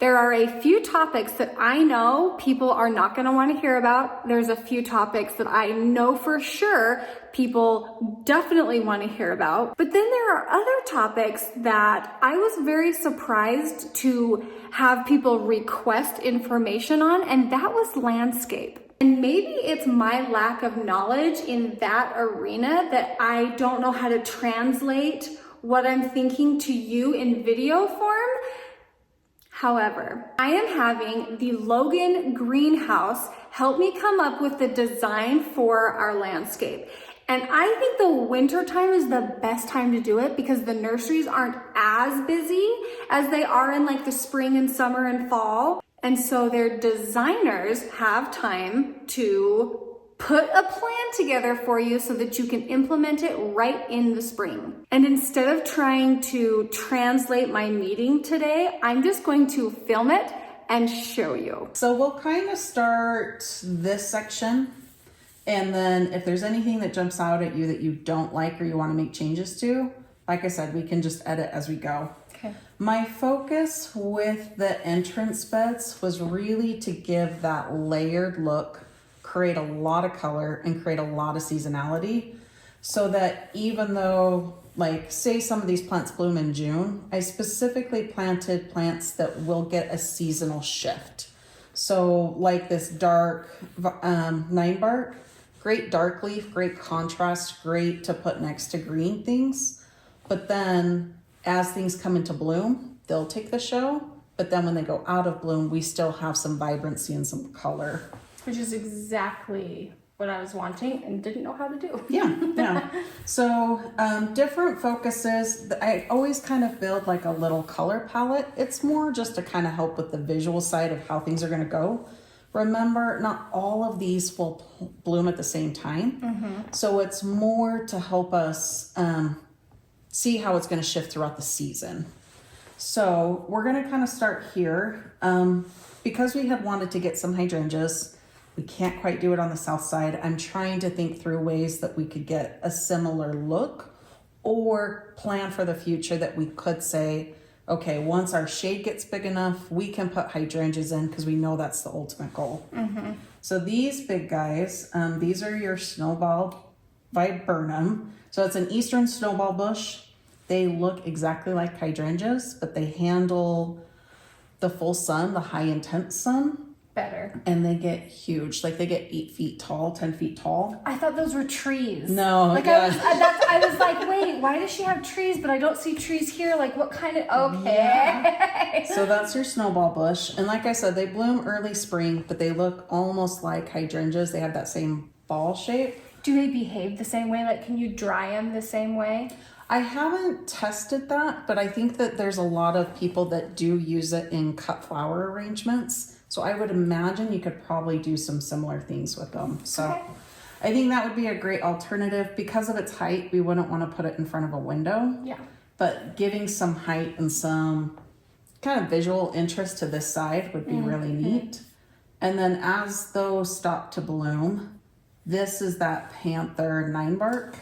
There are a few topics that I know people are not going to want to hear about. There's a few topics that I know for sure people definitely want to hear about. But then there are other topics that I was very surprised to have people request information on, and that was landscape. And maybe it's my lack of knowledge in that arena that I don't know how to translate what I'm thinking to you in video form. However, I am having the Logan greenhouse help me come up with the design for our landscape. And I think the winter time is the best time to do it because the nurseries aren't as busy as they are in like the spring and summer and fall. And so their designers have time to put a plan together for you so that you can implement it right in the spring. And instead of trying to translate my meeting today, I'm just going to film it and show you. So we'll kind of start this section, and then if there's anything that jumps out at you that you don't like or you want to make changes to, like I said, we can just edit as we go. Okay. My focus with the entrance beds was really to give that layered look, create a lot of color, and create a lot of seasonality, so that even though, like, say some of these plants bloom in June, I specifically planted plants that will get a seasonal shift. So like this dark 9-bark, great dark leaf, great contrast, great to put next to green things. But then as things come into bloom, they'll take the show. But then when they go out of bloom, we still have some vibrancy and some color. Which is exactly what I was wanting and didn't know how to do. Yeah. So different focuses. I always kind of build like a little color palette. It's more just to kind of help with the visual side of how things are going to go. Remember, not all of these will bloom at the same time. Mm-hmm. So it's more to help us see how it's going to shift throughout the season. So we're going to kind of start here. Because we had wanted to get some hydrangeas, we can't quite do it on the south side. I'm trying to think through ways that we could get a similar look or plan for the future that we could say, okay, once our shade gets big enough, we can put hydrangeas in because we know that's the ultimate goal. Mm-hmm. So these big guys, these are your snowball viburnum. So it's an eastern snowball bush. They look exactly like hydrangeas, but they handle the full sun, the high intense sun, better. And they get huge. Like they get 8 feet tall, 10 feet tall. I thought those were trees. No. Like yeah. I was like, wait, why does she have trees? But I don't see trees here. Like what kind of, okay. Yeah. So that's your snowball bush. And like I said, they bloom early spring, but they look almost like hydrangeas. They have that same ball shape. Do they behave the same way? Like, can you dry them the same way? I haven't tested that, but I think that there's a lot of people that do use it in cut flower arrangements. So I would imagine you could probably do some similar things with them. So okay. I think that would be a great alternative. Because of its height, we wouldn't want to put it in front of a window. Yeah. But giving some height and some kind of visual interest to this side would be really neat. And then as those stop to bloom, this is that panther 9-bark.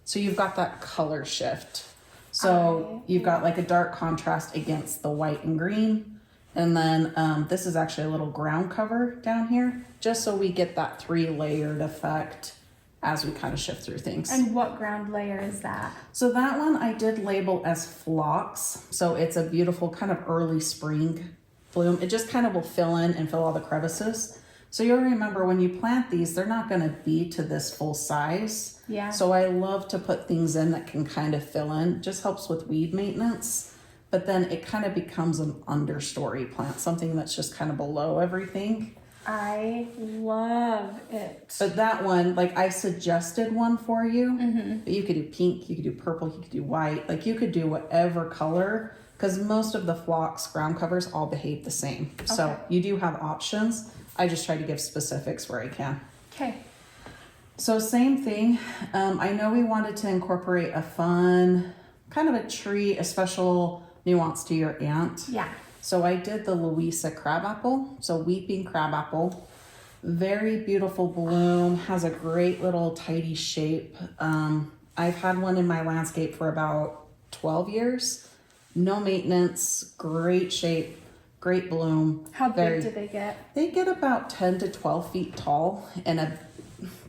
So you've got that color shift. So you've got like a dark contrast against the white and green. And then this is actually a little ground cover down here, just so we get that 3-layered effect as we kind of shift through things. And what ground layer is that? So that one I did label as phlox. So it's a beautiful kind of early spring bloom. It just kind of will fill in and fill all the crevices. So you'll remember when you plant these, they're not going to be to this full size. Yeah. So I love to put things in that can kind of fill in. It just helps with weed maintenance. But then it kind of becomes an understory plant, something that's just kind of below everything. I love it. But that one, like I suggested one for you. Mm-hmm. But you could do pink, you could do purple, you could do white. Like you could do whatever color, because most of the phlox ground covers all behave the same. Okay. So you do have options. I just try to give specifics where I can. Okay. So same thing. I know we wanted to incorporate a fun, kind of a tree, a special nuance to your aunt. Yeah. So I did the Louisa crabapple. So weeping crabapple. Very beautiful bloom. Has a great little tidy shape. I've had one in my landscape for about 12 years. No maintenance. Great shape. great bloom. How big do they get? They get about 10 to 12 feet tall, and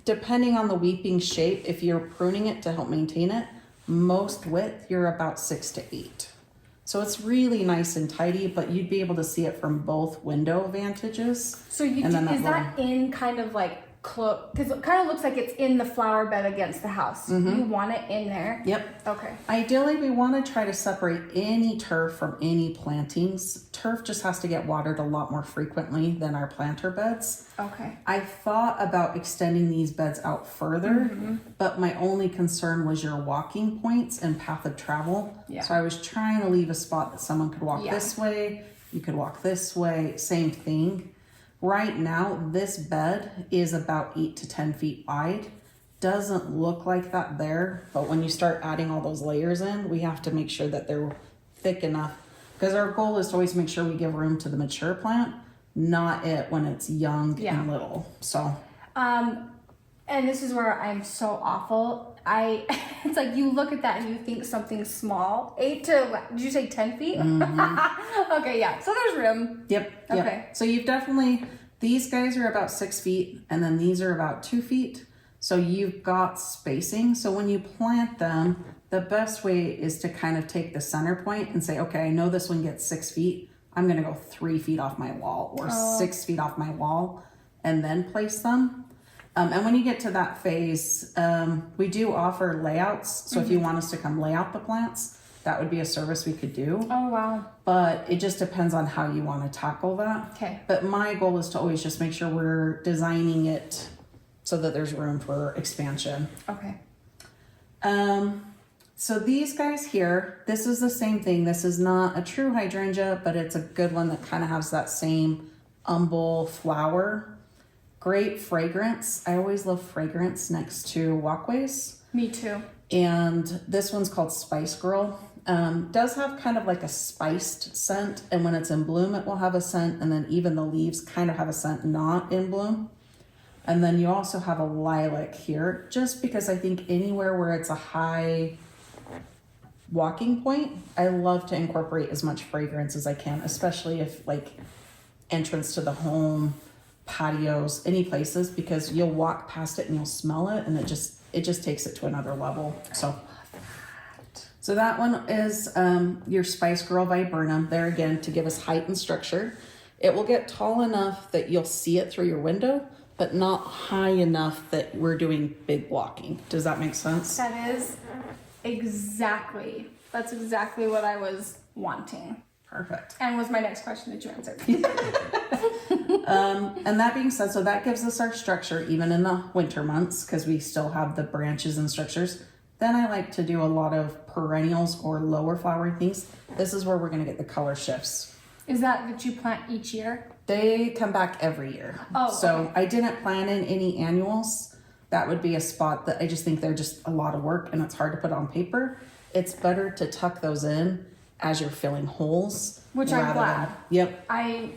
depending on the weeping shape, if you're pruning it to help maintain it, most width, you're about 6 to 8. So it's really nice and tidy, but you'd be able to see it from both window vantages. So you And do, then that is that in kind of like because it kind of looks like it's in the flower bed against the house. You want it in there? Yep. Okay. Ideally, we want to try to separate any turf from any plantings. Turf just has to get watered a lot more frequently than our planter beds. Okay. I thought about extending these beds out further, but my only concern was your walking points and path of travel. Yeah. So I was trying to leave a spot that someone could walk this way, you could walk this way, same thing. Right now, this bed is about 8 to 10 feet wide. Doesn't look like that there, but when you start adding all those layers in, we have to make sure that they're thick enough, because our goal is to always make sure we give room to the mature plant, not it when it's young and little. So and this is where I'm so awful. It's like you look at that and you think something small. 8 to, did you say 10 feet? Okay, yeah. So there's room. Yep. Okay. So you've definitely, these guys are about 6 feet, and then these are about 2 feet. So you've got spacing. So when you plant them, the best way is to kind of take the center point and say, okay, I know this one gets 6 feet. I'm going to go 3 feet off my wall or 6 feet off my wall, and then place them. And when you get to that phase, we do offer layouts. So if you want us to come lay out the plants, that would be a service we could do. Oh, wow. But it just depends on how you want to tackle that. Okay. But my goal is to always just make sure we're designing it so that there's room for expansion. Okay. So these guys here, this is the same thing. This is not a true hydrangea, but it's a good one that kind of has that same umbel flower. Great fragrance. I always love fragrance next to walkways. Me too. And this one's called Spice Girl. Does have kind of like a spiced scent, and when it's in bloom it will have a scent, and then even the leaves kind of have a scent not in bloom. And then you also have a lilac here, just because I think anywhere where it's a high walking point, I love to incorporate as much fragrance as I can, especially if like entrance to the home, patios, any places, because you'll walk past it and you'll smell it, and it just takes it to another level. So that one is your Spice Girl Viburnum. There again, to give us height and structure. It will get tall enough that you'll see it through your window, but not high enough that we're doing big blocking. Does that make sense? That is that's exactly what I was wanting. Perfect. And was my next question that you answered. And that being said, so that gives us our structure even in the winter months, because we still have the branches and structures. Then I like to do a lot of perennials or lower flowering things. This is where we're going to get the color shifts. Is that you plant each year? They come back every year. Oh, so okay. I didn't plan in any annuals. That would be a spot that I just think they're just a lot of work and it's hard to put on paper. It's better to tuck those in as you're filling holes. Which I'm glad. Yep. I'm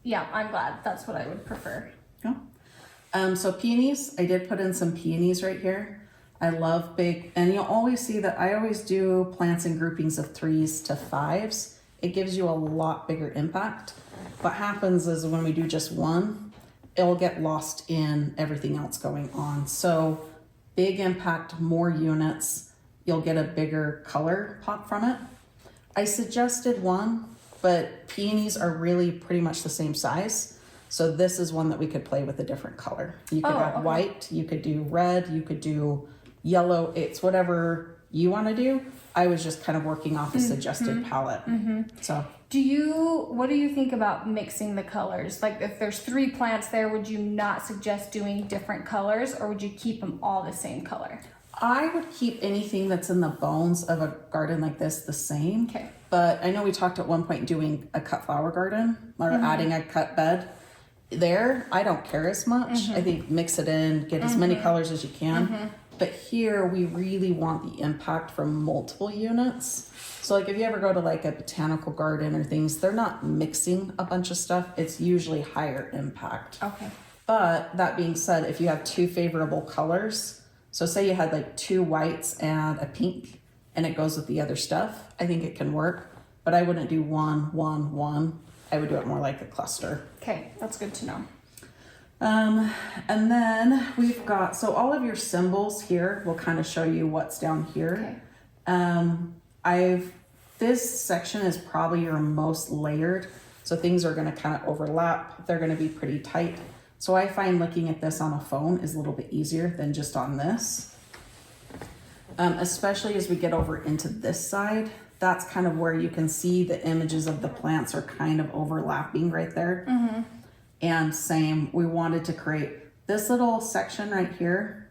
glad. That's what I would prefer. Yeah. So peonies, I did put in some peonies right here. I love big, and you'll always see that I always do plants in groupings of 3s to 5s. It gives you a lot bigger impact. What happens is when we do just one, it'll get lost in everything else going on. So big impact, more units, you'll get a bigger color pop from it. I suggested one, but peonies are really pretty much the same size. So this is one that we could play with a different color. You could add white, you could do red, you could do yellow. It's whatever you want to do. I was just kind of working off a suggested palette. So what do you think about mixing the colors? Like if there's 3 plants there, would you not suggest doing different colors, or would you keep them all the same color? I would keep anything that's in the bones of a garden like this the same. Okay. But I know we talked at one point doing a cut flower garden or adding a cut bed. There, I don't care as much. I think mix it in, get as many colors as you can. But here, we really want the impact from multiple units. So like if you ever go to like a botanical garden or things, they're not mixing a bunch of stuff. It's usually higher impact. Okay. But that being said, if you have 2 favorable colors, so say you had like 2 whites and a pink, and it goes with the other stuff, I think it can work. But I wouldn't do 1, 1, 1. I would do it more like a cluster. Okay, that's good to know. And then we've got, so all of your symbols here will kind of show you what's down here. Okay. This section is probably your most layered. So things are going to kind of overlap. They're going to be pretty tight. So I find looking at this on a phone is a little bit easier than just on this. Especially as we get over into this side, that's kind of where you can see the images of the plants are kind of overlapping right there. Mm-hmm. And same, we wanted to create this little section right here.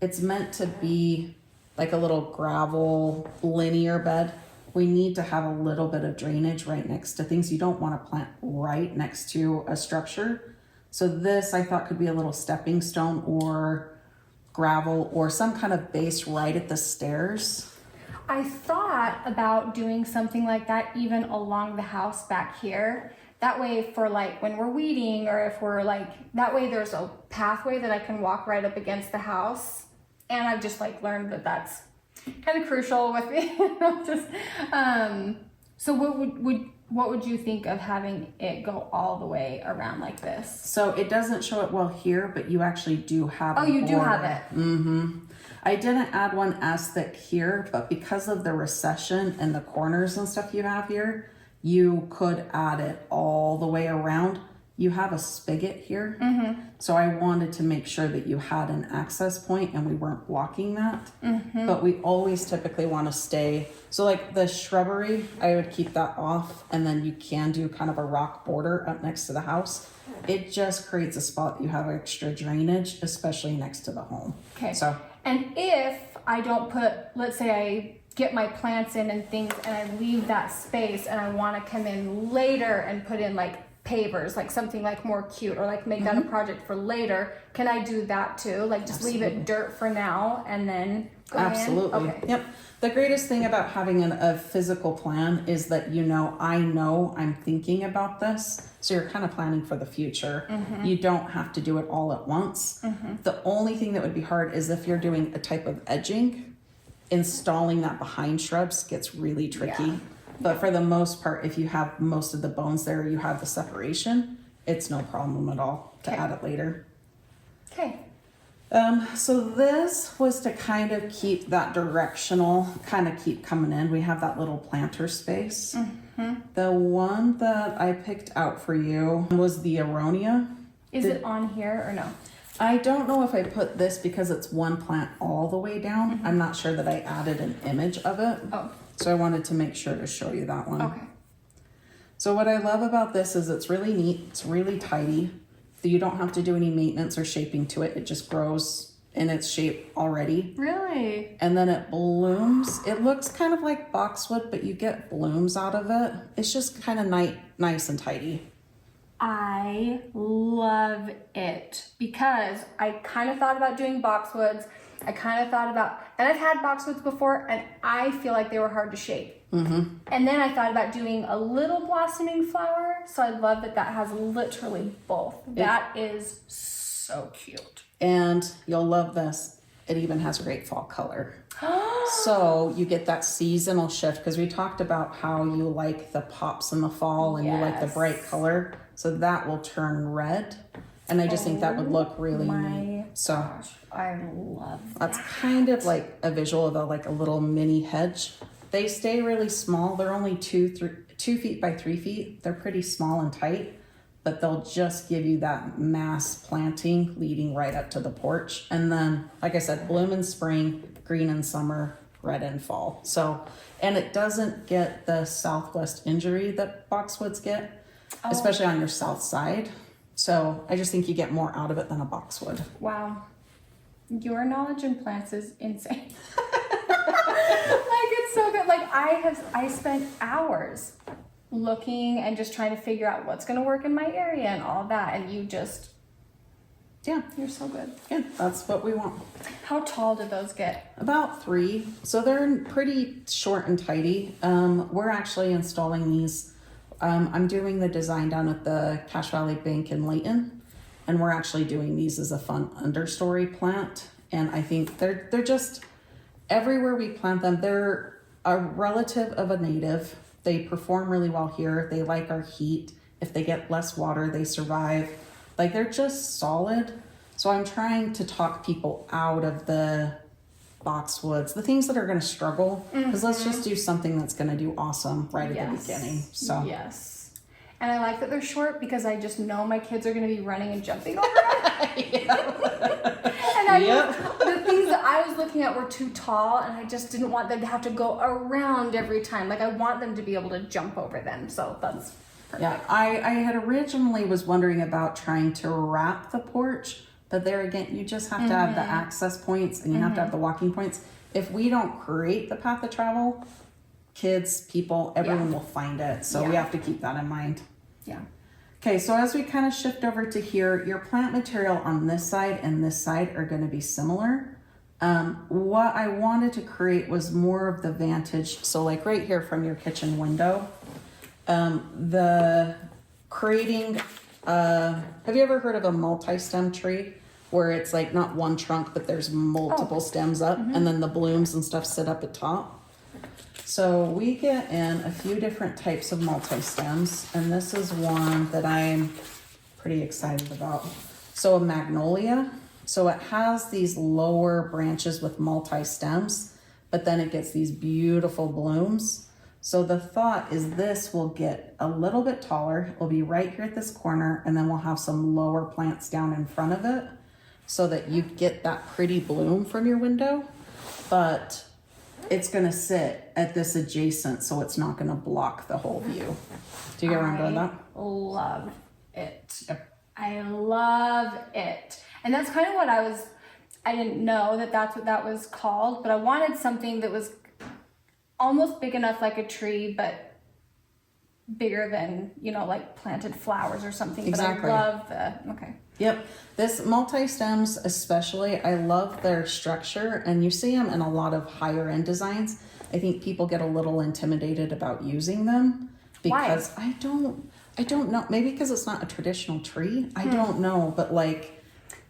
It's meant to be like a little gravel linear bed. We need to have a little bit of drainage right next to things. You don't want to plant right next to a structure. So this I thought could be a little stepping stone or gravel or some kind of base right at the stairs. I thought about doing something like that even along the house back here. That way for like when we're weeding or if we're like, that way there's a pathway that I can walk right up against the house. And I've just like learned that that's kind of crucial with me. So what would you think of having it go all the way around like this? So it doesn't show it well here, but you actually do have Oh, you do have it. Mm-hmm. I didn't add one as thick here, but because of the recession and the corners and stuff you have here, you could add it all the way around. You have a spigot here. Mm-hmm. So I wanted to make sure that you had an access point and we weren't blocking that. Mm-hmm. But we always typically want to stay. So like the shrubbery, I would keep that off. And then you can do kind of a rock border up next to the house. It just creates a spot that you have extra drainage, especially next to the home. Okay. So, and if I don't put, let's say I get my plants in and things and I leave that space and I want to come in later and put in like pavers, like something like more cute or like make that a project for later, can I do that too? Like just leave it dirt for now and then go absolutely. in? Okay. Yep. The greatest thing about having a physical plan is that I know I'm thinking about this. So you're kind of planning for the future. Mm-hmm. You don't have to do it all at once. Mm-hmm. The only thing that would be hard is if you're doing a type of edging, installing that behind shrubs gets really tricky. Yeah. But for the most part, if you have most of the bones there, you have the separation, it's no problem at all to add it later. Okay. So this was to kind of keep that directional, kind of keep coming in. We have that little planter space. Mm-hmm. The one that I picked out for you was the aronia. Is it on here or no? I don't know if I put this because it's one plant all the way down. Mm-hmm. I'm not sure that I added an image of it. Oh. So I wanted to make sure to show you that one. Okay. So what I love about this is it's really neat. It's really tidy. You don't have to do any maintenance or shaping to it. It just grows in its shape already. Really? And then it blooms. It looks kind of like boxwood, but you get blooms out of it. It's just kind of nice and tidy. I love it because I kind of thought about doing boxwoods. I kind of thought about, and I've had boxwoods before and I feel like they were hard to shape. Mm-hmm. And then I thought about doing a little blossoming flower. So I love that that has literally both. That is so cute. And you'll love this. It even has a great fall color. So you get that seasonal shift because we talked about how you like the pops in the fall and you like the bright color. So that will turn red. And I just think that would look really neat. So gosh, I love that's kind of like a visual of like a little mini hedge. They stay really small. They're only 2 feet by 3 feet. They're pretty small and tight, but they'll just give you that mass planting leading right up to the porch. And then, like I said, bloom in spring, green in summer, red in fall. So, and it doesn't get the southwest injury that boxwoods get, especially on your south side. So I just think you get more out of it than a boxwood. Wow. Your knowledge in plants is insane. Like it's so good. Like I spent hours looking and just trying to figure out what's going to work in my area and all that. And you just, you're so good. Yeah, that's what we want. How tall do those get? About 3. So they're pretty short and tidy. We're actually installing these. I'm doing the design down at the Cache Valley Bank in Layton, and we're actually doing these as a fun understory plant. And I think they're just everywhere we plant them. They're a relative of a native. They perform really well here. They like our heat, If they get less water, they survive. Like they're just solid. So I'm trying to talk people out of the boxwoods, the things that are going to struggle, because let's just do something that's going to do awesome right at the beginning. So yes. And I like that they're short because I just know my kids are going to be running and jumping over it. And the things that I was looking at were too tall, and I just didn't want them to have to go around every time. Like I want them to be able to jump over them. So that's perfect. Yeah, I had originally was wondering about trying to wrap the porch, but there again, you just have to have the access points and you have to have the walking points. If we don't create the path of travel, kids, people, everyone will find it. So we have to keep that in mind. Yeah. Okay, so as we kind of shift over to here, your plant material on this side and this side are going to be similar. What I wanted to create was more of the vantage. So like right here from your kitchen window, the creating, have you ever heard of a multi-stem tree where it's like not one trunk, but there's multiple stems up and then the blooms and stuff sit up at top? So we get in a few different types of multi-stems, and this is one that I'm pretty excited about. So a magnolia. So it has these lower branches with multi-stems, but then it gets these beautiful blooms. So the thought is this will get a little bit taller. It will be right here at this corner, and then we'll have some lower plants down in front of it so that you get that pretty bloom from your window. But it's going to sit at this adjacent, so it's not going to block the whole view. Do you get where I'm going with that? I love it. Yep. I love it. And that's kind of what I didn't know that that's what that was called, but I wanted something that was almost big enough like a tree, but bigger than, like planted flowers or something. Exactly. But I love okay. Yep. This multi-stems especially, I love their structure, and you see them in a lot of higher end designs. I think people get a little intimidated about using them because Why? I don't know. Maybe because it's not a traditional tree. I don't know, but like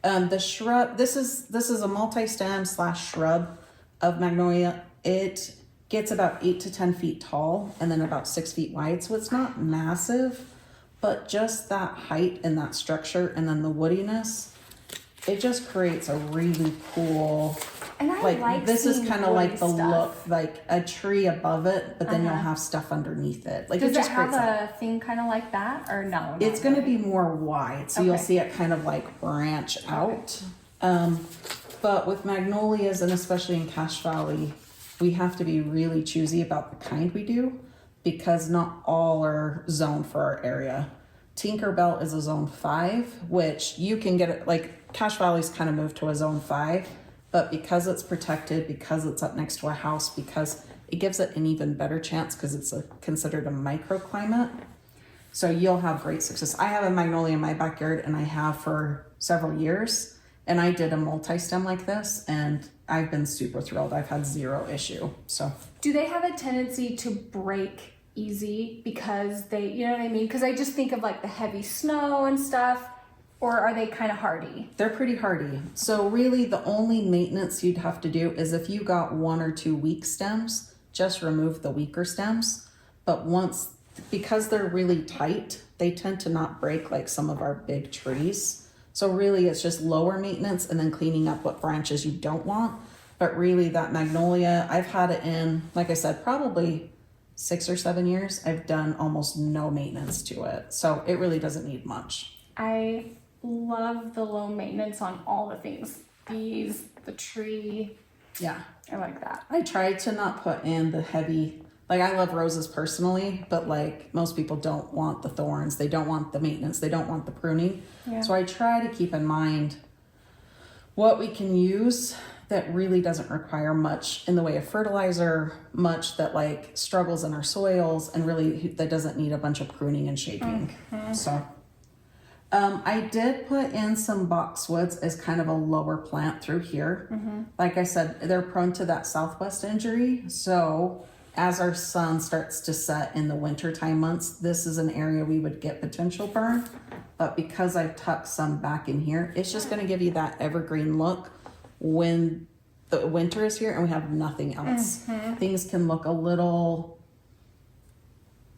the shrub, this is a multi-stem / shrub of magnolia. It gets about 8 to 10 feet tall and then about 6 feet wide. So it's not massive, but just that height and that structure and then the woodiness, it just creates a really cool, and I like this is seeing kind of like the woody look, stuff. like a tree above it, but then you'll have stuff underneath it. Like Does it just it have creates that. a thing kind of like that or no? It's going to be more wide, so you'll Okay. see it kind of like branch out. But with magnolias, and especially in Cache Valley, we have to be really choosy about the kind we do because not all are zoned for our area. Tinkerbell is a zone 5, which you can get it, like Cache Valley's kind of moved to a zone 5, but because it's protected, because it's up next to a house, because it gives it an even better chance because it's considered a microclimate. So you'll have great success. I have a magnolia in my backyard and I have for several years, and I did a multi-stem like this and I've been super thrilled. I've had 0 issue. So Do they have a tendency to break easy because they, you know what I mean? Because I just think of like the heavy snow and stuff, or are they kind of hardy? they're pretty hardy. So really the only maintenance you'd have to do is if you got 1 or 2 weak stems, just remove the weaker stems. But because they're really tight, they tend to not break like some of our big trees. So really it's just lower maintenance and then cleaning up what branches you don't want. But really that magnolia, I've had it in, like I said, probably 6 or 7 years. I've done almost no maintenance to it. So it really doesn't need much. I love the low maintenance on all the things. These, the tree. Yeah. I like that. I try to not put in the heavy, like I love roses personally, but like most people don't want the thorns. They don't want the maintenance. They don't want the pruning. Yeah. So I try to keep in mind what we can use that really doesn't require much in the way of fertilizer, much that like struggles in our soils, and really that doesn't need a bunch of pruning and shaping. So I did put in some boxwoods as kind of a lower plant through here. Like I said, they're prone to that southwest injury. So as our sun starts to set in the wintertime months, this is an area we would get potential burn. But because I've tucked some back in here, it's just going to give you that evergreen look when the winter is here and we have nothing else. Things can look a little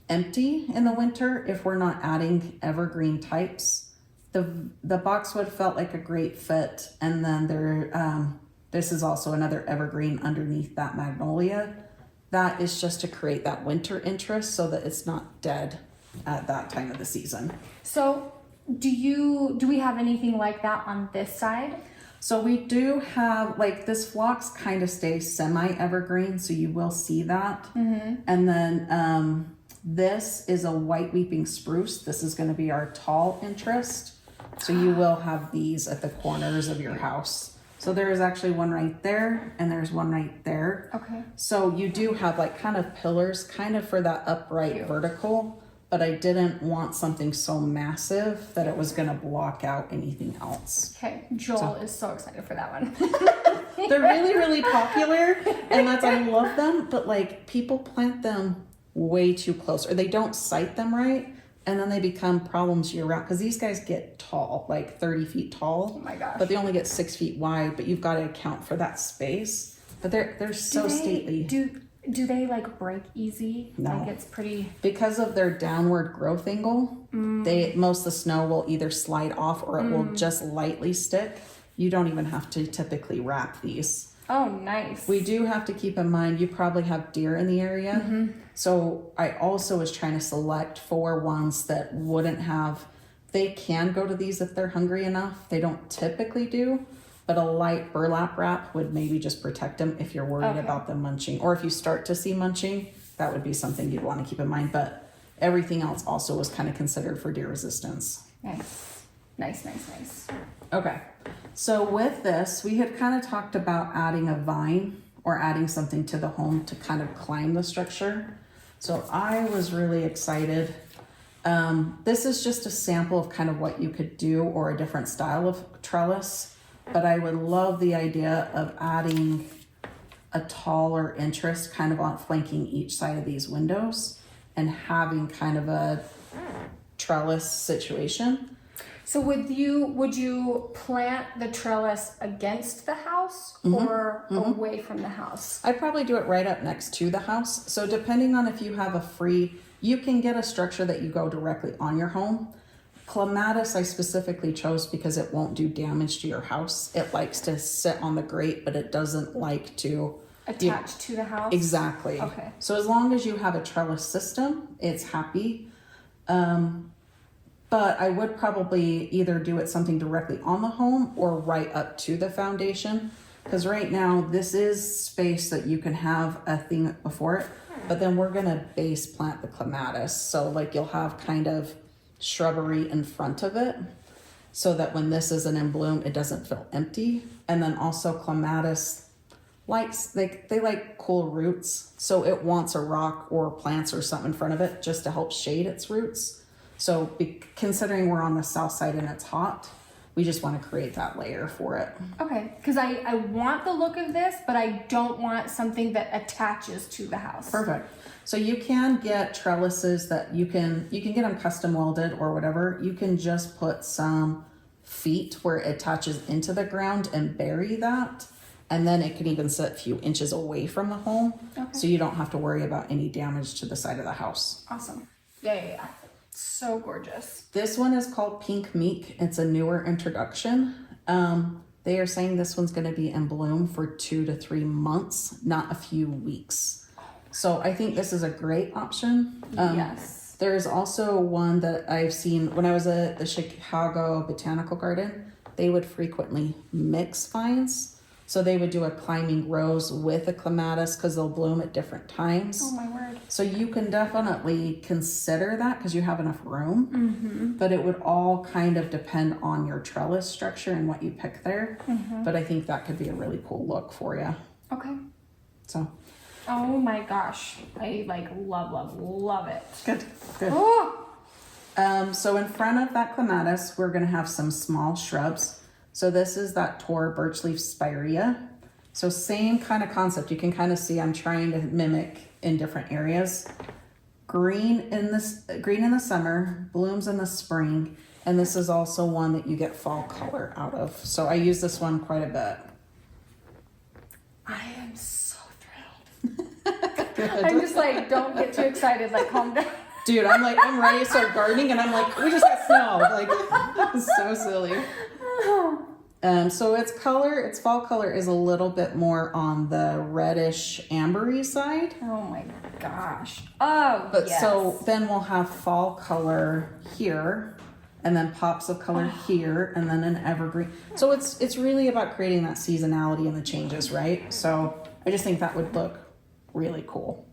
empty in the winter if we're not adding evergreen types. The boxwood felt like a great fit, and then this is also another evergreen underneath that magnolia. That is just to create that winter interest so that it's not dead at that time of the season. So do we have anything like that on this side? So we do have, like, this phlox kind of stays semi-evergreen, so you will see that. And then this is a white weeping spruce. This is going to be our tall interest. So you will have these at the corners of your house. So there is actually one right there, and there's one right there. Okay. So you do have like kind of pillars, kind of for that upright vertical, but I didn't want something so massive that it was going to block out anything else. Okay, Joel is so excited for that one. They're really, really popular, and I love them, but like people plant them way too close, or they don't site them right, and then they become problems year round, because these guys get tall, like 30 feet tall. Oh my gosh. But they only get 6 feet wide, but you've got to account for that space. But they're so stately. Do they like break easy? No. Like it's pretty... Because of their downward growth angle, most of the snow will either slide off or it will just lightly stick. You don't even have to typically wrap these. Oh, nice. We do have to keep in mind, you probably have deer in the area. So I also was trying to select for ones that wouldn't have, they can go to these if they're hungry enough. They don't typically do, but a light burlap wrap would maybe just protect them if you're worried about them munching. Or if you start to see munching, that would be something you'd want to keep in mind. But everything else also was kind of considered for deer resistance. Nice. Okay. So with this, we had kind of talked about adding a vine or adding something to the home to kind of climb the structure. So I was really excited. This is just a sample of kind of what you could do or a different style of trellis, but I would love the idea of adding a taller interest kind of on flanking each side of these windows and having kind of a trellis situation. So would you plant the trellis against the house or away from the house? I'd probably do it right up next to the house. So depending on if you have you can get a structure that you go directly on your home. Clematis I specifically chose because it won't do damage to your house. It likes to sit on the grate, but it doesn't like to attach to the house? Exactly. Okay. So as long as you have a trellis system, it's happy. But I would probably either do it something directly on the home or right up to the foundation. Because right now, this is space that you can have a thing before it. But then we're going to base plant the clematis. So like you'll have kind of shrubbery in front of it. So that when this isn't in bloom, it doesn't feel empty. And then also clematis they like cool roots. So it wants a rock or plants or something in front of it just to help shade its roots. So considering we're on the south side and it's hot, we just want to create that layer for it. Okay, because I want the look of this, but I don't want something that attaches to the house. Perfect. So you can get trellises that you can get them custom welded or whatever. You can just put some feet where it attaches into the ground and bury that. And then it can even sit a few inches away from the home. Okay. So you don't have to worry about any damage to the side of the house. Awesome. Yeah. So gorgeous. This one is called Pink Meek. It's a newer introduction. They are saying this one's going to be in bloom for 2 to 3 months, not a few weeks. So I think this is a great option. Yes. There's also one that I've seen when I was at the Chicago Botanical Garden. They would frequently mix vines. So they would do a climbing rose with a clematis because they'll bloom at different times. Oh my word. So you can definitely consider that because you have enough room, but it would all kind of depend on your trellis structure and what you pick there. But I think that could be a really cool look for you. Okay. So. Oh my gosh. I love it. Good. Oh! So in front of that clematis, we're going to have some small shrubs. So this is that Tor birch leaf spirea. So same kind of concept. You can kind of see I'm trying to mimic in different areas. Green in the summer, blooms in the spring, and this is also one that you get fall color out of. So I use this one quite a bit. I am so thrilled. I'm just like, don't get too excited, like calm down. Dude, I'm ready to start gardening, and I'm like, we just got snow. Like, it's so silly. So its fall color is a little bit more on the reddish ambery side. Oh my gosh. Oh, But yes. so then we'll have fall color here, and then pops of color here, and then an evergreen. So it's really about creating that seasonality and the changes, right? So I just think that would look really cool.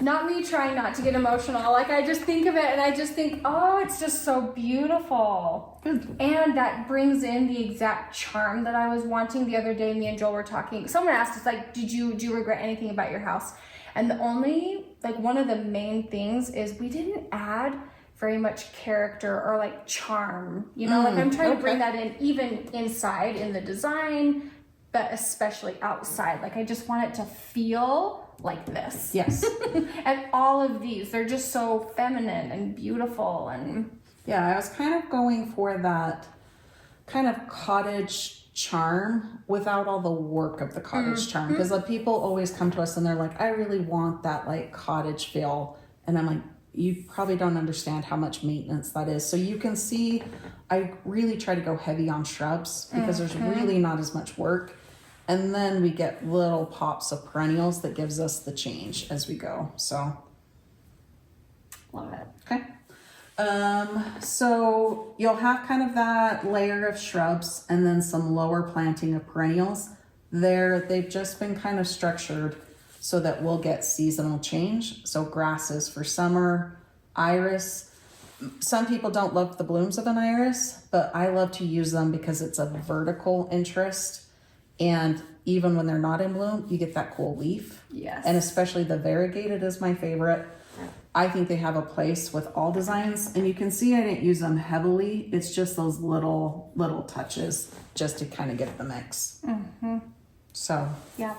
Not me trying not to get emotional. Like, I just think of it and I just think, oh, it's just so beautiful. Good. And that brings in the exact charm that I was wanting. The other day, me and Joel were talking. Someone asked us, like, do you regret anything about your house? And the only, like, one of the main things is we didn't add very much character or like charm. You know, like I'm trying to bring that in even inside in the design, but especially outside. Like, I just want it to feel like this. Yes. And all of these, they're just so feminine and beautiful. And yeah, I was kind of going for that kind of cottage charm without all the work of the cottage charm, because people always come to us and they're like, I really want that like cottage feel, and I'm like, you probably don't understand how much maintenance that is. So you can see I really try to go heavy on shrubs because there's really not as much work. And then we get little pops of perennials that gives us the change as we go. So love it. okay. So you'll have kind of that layer of shrubs and then some lower planting of perennials. They've just been kind of structured so that we'll get seasonal change. So grasses for summer, iris. Some people don't love the blooms of an iris, but I love to use them because it's a vertical interest. And even when they're not in bloom, you get that cool leaf. Yes. And especially the variegated is my favorite. I think they have a place with all designs. And you can see I didn't use them heavily. It's just those little touches just to kind of get the mix. So. Yeah.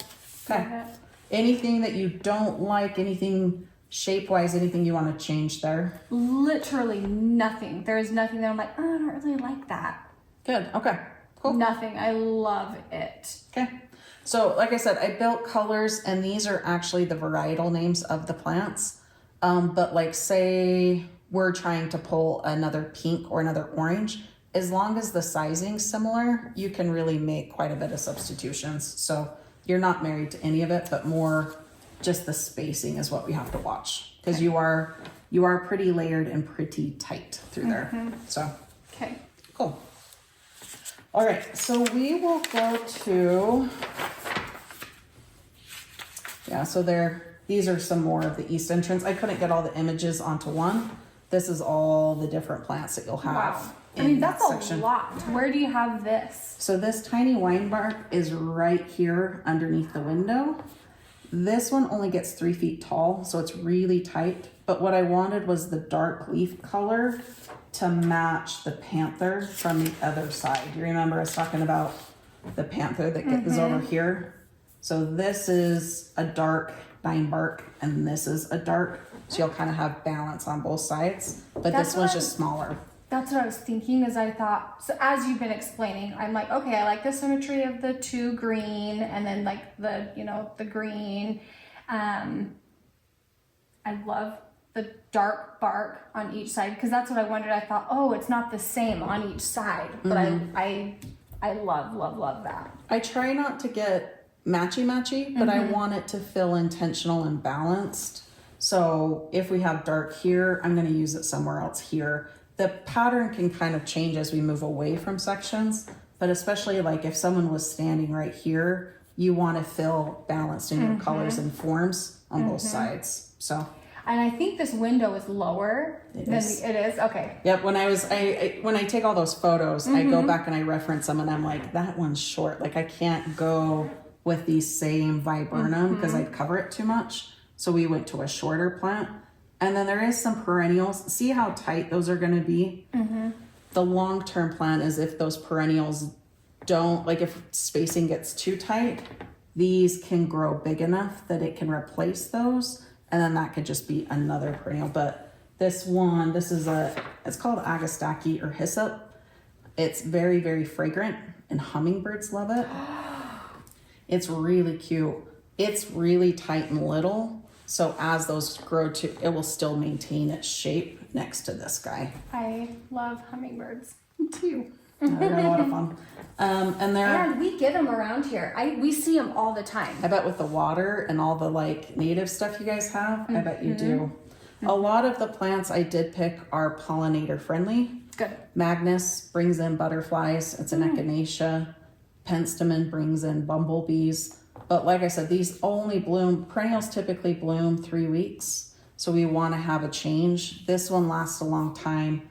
Okay. Anything that you don't like, anything shape-wise, anything you want to change there? Literally nothing. There is nothing that I'm like, oh, I don't really like that. Good. Okay. Cool. Nothing. I love it. Okay. So like I said, I built colors, and these are actually the varietal names of the plants. But like say we're trying to pull another pink or another orange, as long as the sizing's similar, you can really make quite a bit of substitutions. So you're not married to any of it, but more just the spacing is what we have to watch, because you are pretty layered and pretty tight through there. So Okay. cool. All right, so we will go to, these are some more of the east entrance. I couldn't get all the images onto one. This is all the different plants that you'll have. Wow. I in mean, that that's section. a lot. Where do you have this? So this tiny wine bark is right here underneath the window. This one only gets 3 feet tall, so it's really tight. But what I wanted was the dark leaf color to match the panther from the other side. You remember us talking about the panther that is over here? So this is a dark vine bark, and this is a dark, so you'll kind of have balance on both sides. But this one's just smaller. That's what I was thinking, is I thought, so as you've been explaining, I'm like, okay, I like the symmetry of the two green, and then like the, the green. I love the dark bark on each side, because that's what I wondered. I thought, oh, it's not the same on each side, but I love that. I try not to get matchy, but I want it to feel intentional and balanced. So if we have dark here, I'm going to use it somewhere else here. The pattern can kind of change as we move away from sections, but especially like if someone was standing right here, you want to feel balanced in your colors and forms on both sides. So. And I think this window is lower It than is. it is. Okay. Yep. When I take all those photos, I go back and I reference them, and I'm like, that one's short. Like I can't go with the same viburnum because I'd cover it too much. So we went to a shorter plant. And then there is some perennials. See how tight those are going to be? The long-term plan is if those perennials don't, like if spacing gets too tight, these can grow big enough that it can replace those. And then that could just be another perennial. But this one, it's called Agastaki or hyssop. It's very, very fragrant, and hummingbirds love it. It's really cute. It's really tight and little. So as those grow to, it will still maintain its shape next to this guy. I love hummingbirds too. They're a lot of fun. And we get them around here. We see them all the time. I bet with the water and all the like native stuff you guys have, I bet you do. A lot of the plants I did pick are pollinator friendly. Good. Magnus brings in butterflies. It's an echinacea. Penstemon brings in bumblebees. But like I said, these only bloom, perennials typically bloom 3 weeks. So we want to have a change. This one lasts a long time.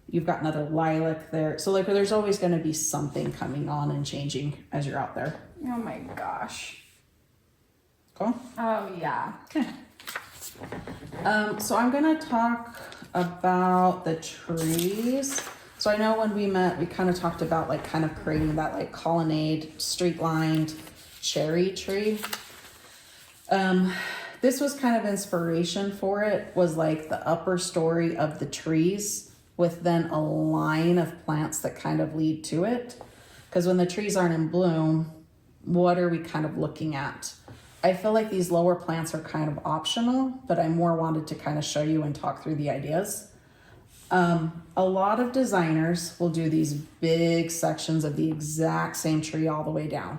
You've got another lilac there. So like there's always going to be something coming on and changing as you're out there. Oh my gosh. Cool. Oh yeah. Okay. So I'm going to talk about the trees. So I know when we met, we kind of talked about like kind of creating that like colonnade, street lined cherry tree. This was kind of inspiration for it, was like the upper story of the trees with then a line of plants that kind of lead to it. Because when the trees aren't in bloom, what are we kind of looking at? I feel like these lower plants are kind of optional, but I more wanted to kind of show you and talk through the ideas. A lot of designers will do these big sections of the exact same tree all the way down.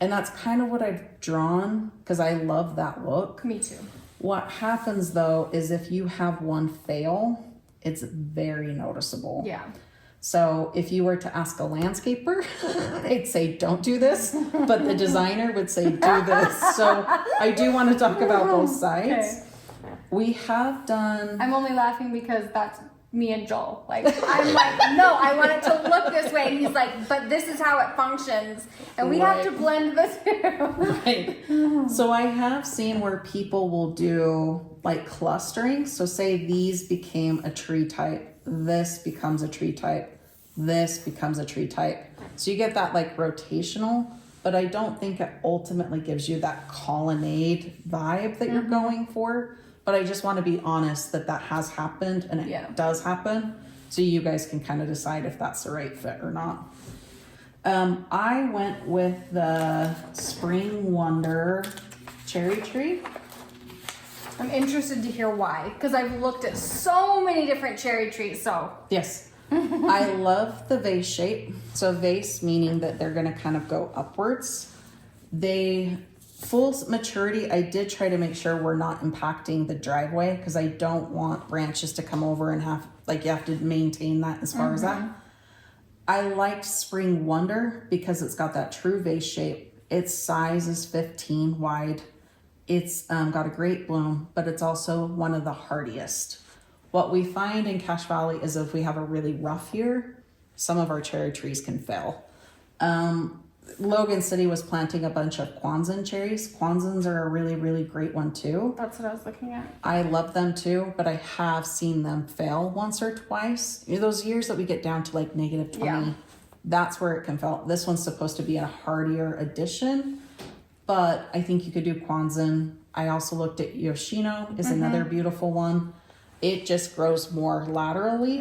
And that's kind of what I've drawn because I love that look. Me too. What happens though is if you have one fail, it's very noticeable. Yeah. So if you were to ask a landscaper, they'd say, don't do this. But the designer would say, do this. So I do want to talk about both sides. Okay. We have done... I'm only laughing because that's me and Joel. Like, I'm like, no, I want it to look this way. And he's like, but this is how it functions. And we have to blend the two. Right. So I have seen where people will do like clustering. So say these became a tree type. This becomes a tree type. This becomes a tree type. So you get that like rotational, but I don't think it ultimately gives you that colonnade vibe that you're going for. But I just want to be honest that that has happened and it does happen. So you guys can kind of decide if that's the right fit or not. I went with the Spring Wonder cherry tree. I'm interested to hear why, because I've looked at so many different cherry trees, so. Yes. I love the vase shape. So vase meaning that they're going to kind of go upwards. Full maturity, I did try to make sure we're not impacting the driveway because I don't want branches to come over and you have to maintain that as far as that. I liked Spring Wonder because it's got that true vase shape. Its size is 15 wide. It's got a great bloom, but it's also one of the hardiest. What we find in Cache Valley is if we have a really rough year, some of our cherry trees can fail. Logan City was planting a bunch of Kwanzan cherries. Kwanzans are a really, really great one too. That's what I was looking at. I love them too, but I have seen them fail once or twice. Those years that we get down to like negative 20, that's where it can fail. This one's supposed to be a hardier addition, but I think you could do Kwanzan. I also looked at Yoshino is another beautiful one. It just grows more laterally,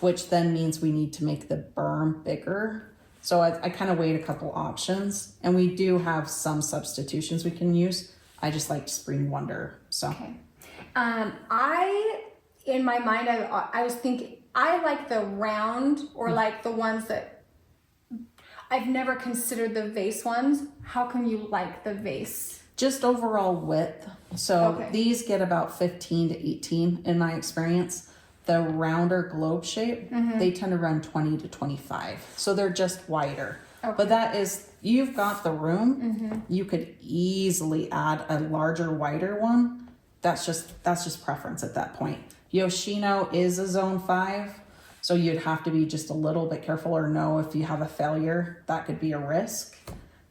which then means we need to make the berm bigger. So I kind of weighed a couple options, and we do have some substitutions we can use. I just like Spring Wonder. So, okay. In my mind, I was thinking, I like the round or like the ones that I've never considered the vase ones. How come you like the vase? Just overall width. So these get about 15 to 18 in my experience. The rounder globe shape, they tend to run 20 to 25. So they're just wider. Okay. But that is, you've got the room. You could easily add a larger, wider one. That's just preference at that point. Yoshino is a zone 5. So you'd have to be just a little bit careful or know if you have a failure, that could be a risk.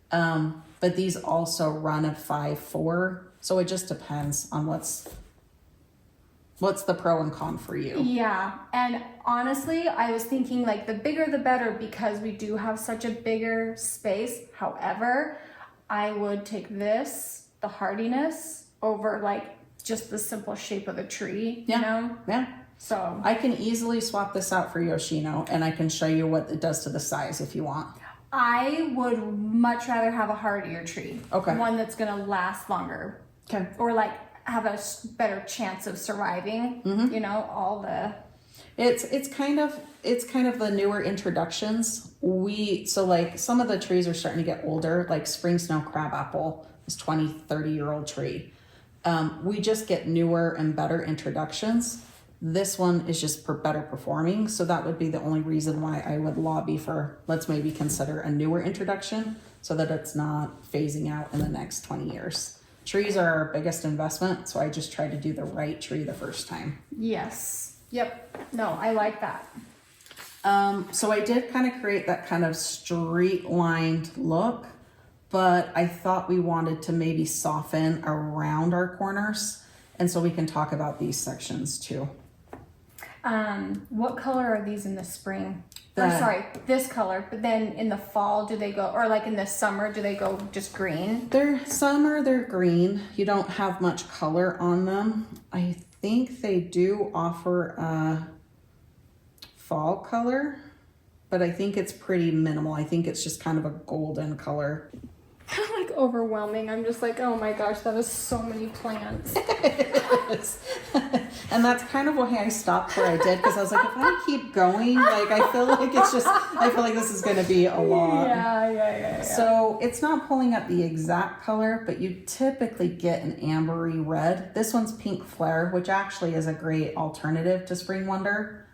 But these also run at 5-4. So it just depends on what's the pro and con for you. Yeah, and honestly, I was thinking like the bigger the better because we do have such a bigger space. However, I would take this, the hardiness, over like just the simple shape of the tree, you know? Yeah. So I can easily swap this out for Yoshino, and I can show you what it does to the size if you want. I would much rather have a hardier tree. Okay. One that's gonna last longer. Okay. Or like have a better chance of surviving, you know, all the... It's kind of the newer introductions. So like some of the trees are starting to get older, like spring snow crabapple is 20-30-year-old tree. We just get newer and better introductions. This one is just better performing, so that would be the only reason why I would lobby for, let's maybe consider a newer introduction so that it's not phasing out in the next 20 years. Trees are our biggest investment, so I just try to do the right tree the first time. Yes. Yep. No, I like that. So I did kind of create that kind of street-lined look, but I thought we wanted to maybe soften around our corners, and so we can talk about these sections too. What color are these in the spring? This color, but then in the fall, do they go, or like in the summer, do they go just green? They're green. You don't have much color on them. I think they do offer a fall color, but I think it's pretty minimal. I think it's just kind of a golden color. Like overwhelming. I'm just like, oh my gosh, that is so many plants. And that's kind of why I stopped where I did, because I was like, if I keep going, like I feel like this is going to be a lot. Yeah. So it's not pulling up the exact color, but you typically get an ambery red. This one's pink flare, which actually is a great alternative to spring wonder.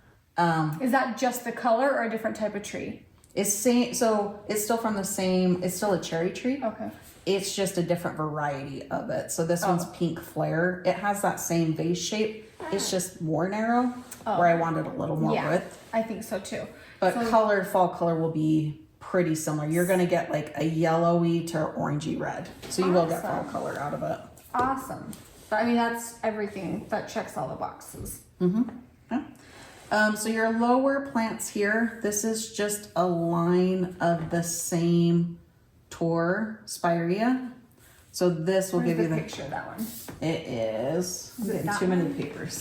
Is that just the color or a different type of tree? It's still from the same, it's still a cherry tree. Okay. It's just a different variety of it. So this one's pink flare. It has that same vase shape. It's just more narrow, where I wanted a little more width. I think so too. But fall color will be pretty similar. You're going to get like a yellowy to orangey red. So you will get fall color out of it. Awesome. But I mean, that's everything that checks all the boxes. Mm-hmm. Yeah. So your lower plants here, this is just a line of the same Tor spirea. So this will give you the picture of that one. It is. I'm getting too many papers.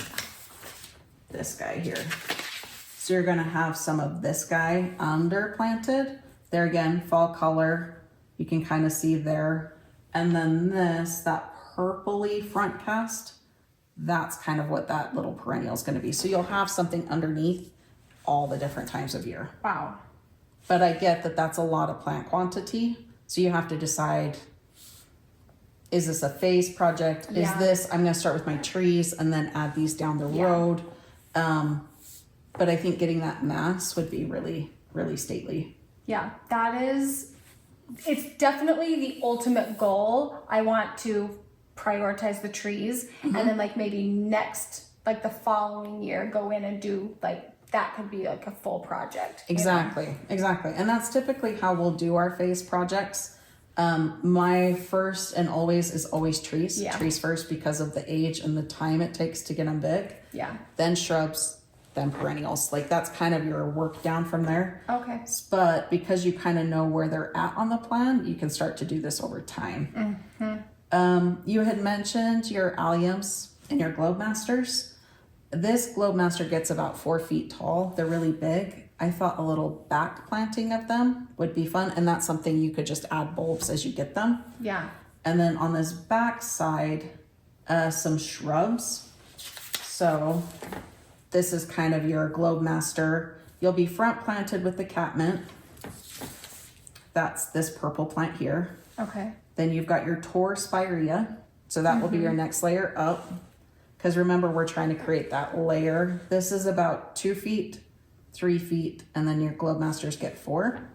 This guy here. So you're gonna have some of this guy underplanted. There again, fall color. You can kind of see there. And then that purpley front cast, that's kind of what that little perennial is gonna be. So you'll have something underneath all the different times of year. Wow. But I get that that's a lot of plant quantity. So you have to decide, is this a phase project? Is this, I'm going to start with my trees and then add these down the road. But I think getting that mass would be really, really stately. Yeah, it's definitely the ultimate goal. I want to prioritize the trees and then like maybe next, like the following year, go in and do like, that could be like a full project. Exactly. And that's typically how we'll do our phase projects. My first and always is always trees. Yeah. Trees first because of the age and the time it takes to get them big. Yeah. Then shrubs, then perennials. Like that's kind of your work down from there. Okay. But because you kind of know where they're at on the plan, you can start to do this over time. You had mentioned your alliums and your globe masters. This globe master gets about 4 feet tall. They're really big. I thought a little back planting of them would be fun, and that's something you could just add bulbs as you get them. Yeah. And then on this back side, some shrubs. So this is kind of your globe master. You'll be front planted with the catmint. That's this purple plant here. Okay. Then you've got your Tor spirea. So that will be your next layer up. Because remember, we're trying to create that layer. This is about 2 feet, 3 feet, and then your globe masters get 4.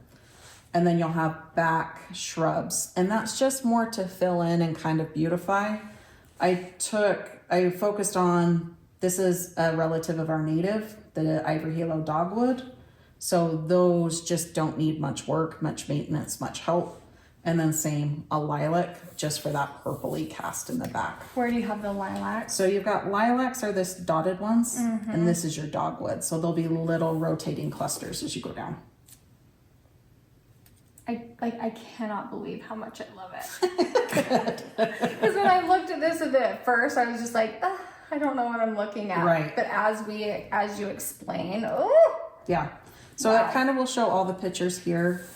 And then you'll have back shrubs. And that's just more to fill in and kind of beautify. I focused on, this is a relative of our native, the ivory halo dogwood. So those just don't need much work, much maintenance, much help. And then same, a lilac, just for that purpley cast in the back. Where do you have the lilacs? So you've got lilacs are this dotted ones, and this is your dogwood. So there'll be little rotating clusters as you go down. I cannot believe how much I love it. Because when I looked at this at first, I was just like, I don't know what I'm looking at. Right. But as you explain, Yeah. So that kind of will show all the pictures here.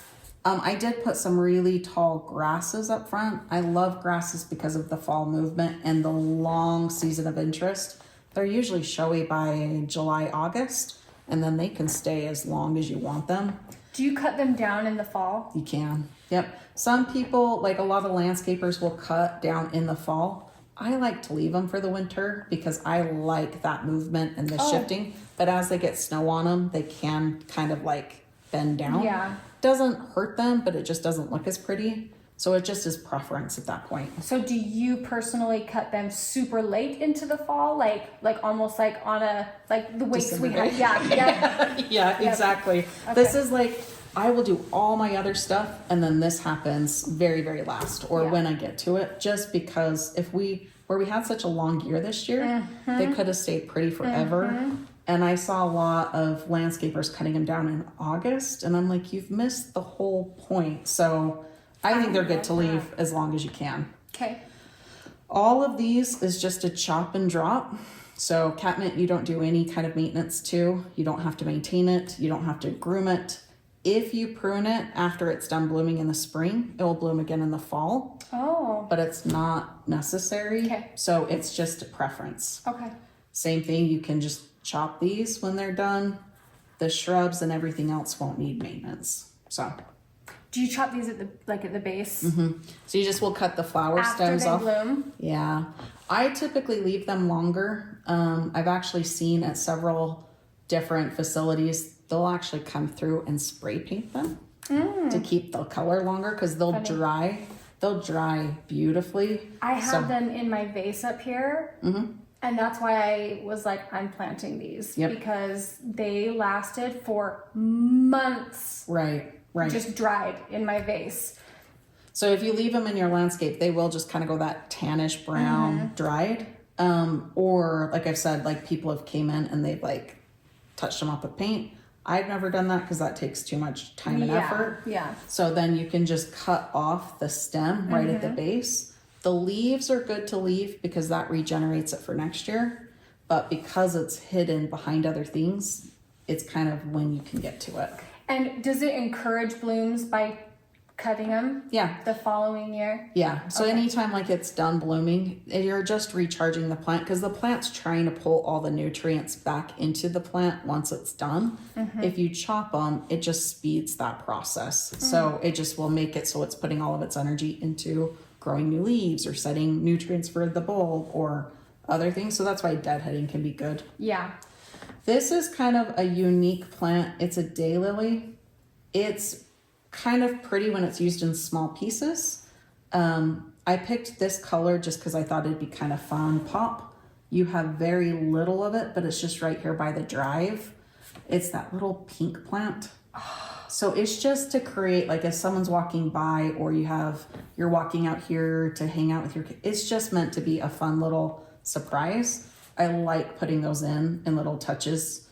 I did put some really tall grasses up front. I love grasses because of the fall movement and the long season of interest. They're usually showy by July, August, and then they can stay as long as you want them. Do you cut them down in the fall? You can. Yep. Some people, like a lot of landscapers, will cut down in the fall. I like to leave them for the winter because I like that movement and the shifting. But as they get snow on them, they can kind of like bend down. Yeah. Doesn't hurt them, but it just doesn't look as pretty. So it just is preference at that point. So do you personally cut them super late into the fall? Like almost like on a, like the weeks we have? Yeah. Yeah, exactly. Okay. This is like, I will do all my other stuff and then this happens very, very last or when I get to it, just because where we had such a long year this year, they could have stayed pretty forever. And I saw a lot of landscapers cutting them down in August and I'm like, you've missed the whole point. So I think they're good to leave as long as you can. Okay. All of these is just a chop and drop. So catmint, you don't do any kind of maintenance to. You don't have to maintain it. You don't have to groom it. If you prune it after it's done blooming in the spring, it will bloom again in the fall. Oh. But it's not necessary. Okay. So it's just a preference. Okay. Same thing, you can just chop these when they're done. The shrubs and everything else won't need maintenance. So. Do you chop these at the base? So you just will cut the flower stems off. After they bloom? Yeah. I typically leave them longer. I've actually seen at several different facilities, they'll actually come through and spray paint them to keep the color longer because they'll dry. They'll dry beautifully. I have them in my vase up here. And that's why I was like, I'm planting these because they lasted for months. Right. Just dried in my vase. So if you leave them in your landscape, they will just kind of go that tannish brown dried. Or like I've said, like people have came in and they've like touched them up with paint. I've never done that because that takes too much time and effort. Yeah. So then you can just cut off the stem right at the base. The leaves are good to leave because that regenerates it for next year. But because it's hidden behind other things, it's kind of when you can get to it. And does it encourage blooms by cutting them? Yeah. The following year? Yeah. So anytime like it's done blooming, you're just recharging the plant because the plant's trying to pull all the nutrients back into the plant once it's done. If you chop them, it just speeds that process. So it just will make it so it's putting all of its energy into growing new leaves or setting nutrients for the bulb or other things. So that's why deadheading can be good. Yeah. This is kind of a unique plant. It's a daylily. It's kind of pretty when it's used in small pieces. I picked this color just because I thought it'd be kind of fun. Pop. You have very little of it, but it's just right here by the drive. It's that little pink plant. So it's just to create, like if someone's walking by or you're walking out here to hang out with your kid, it's just meant to be a fun little surprise. I like putting those in little touches.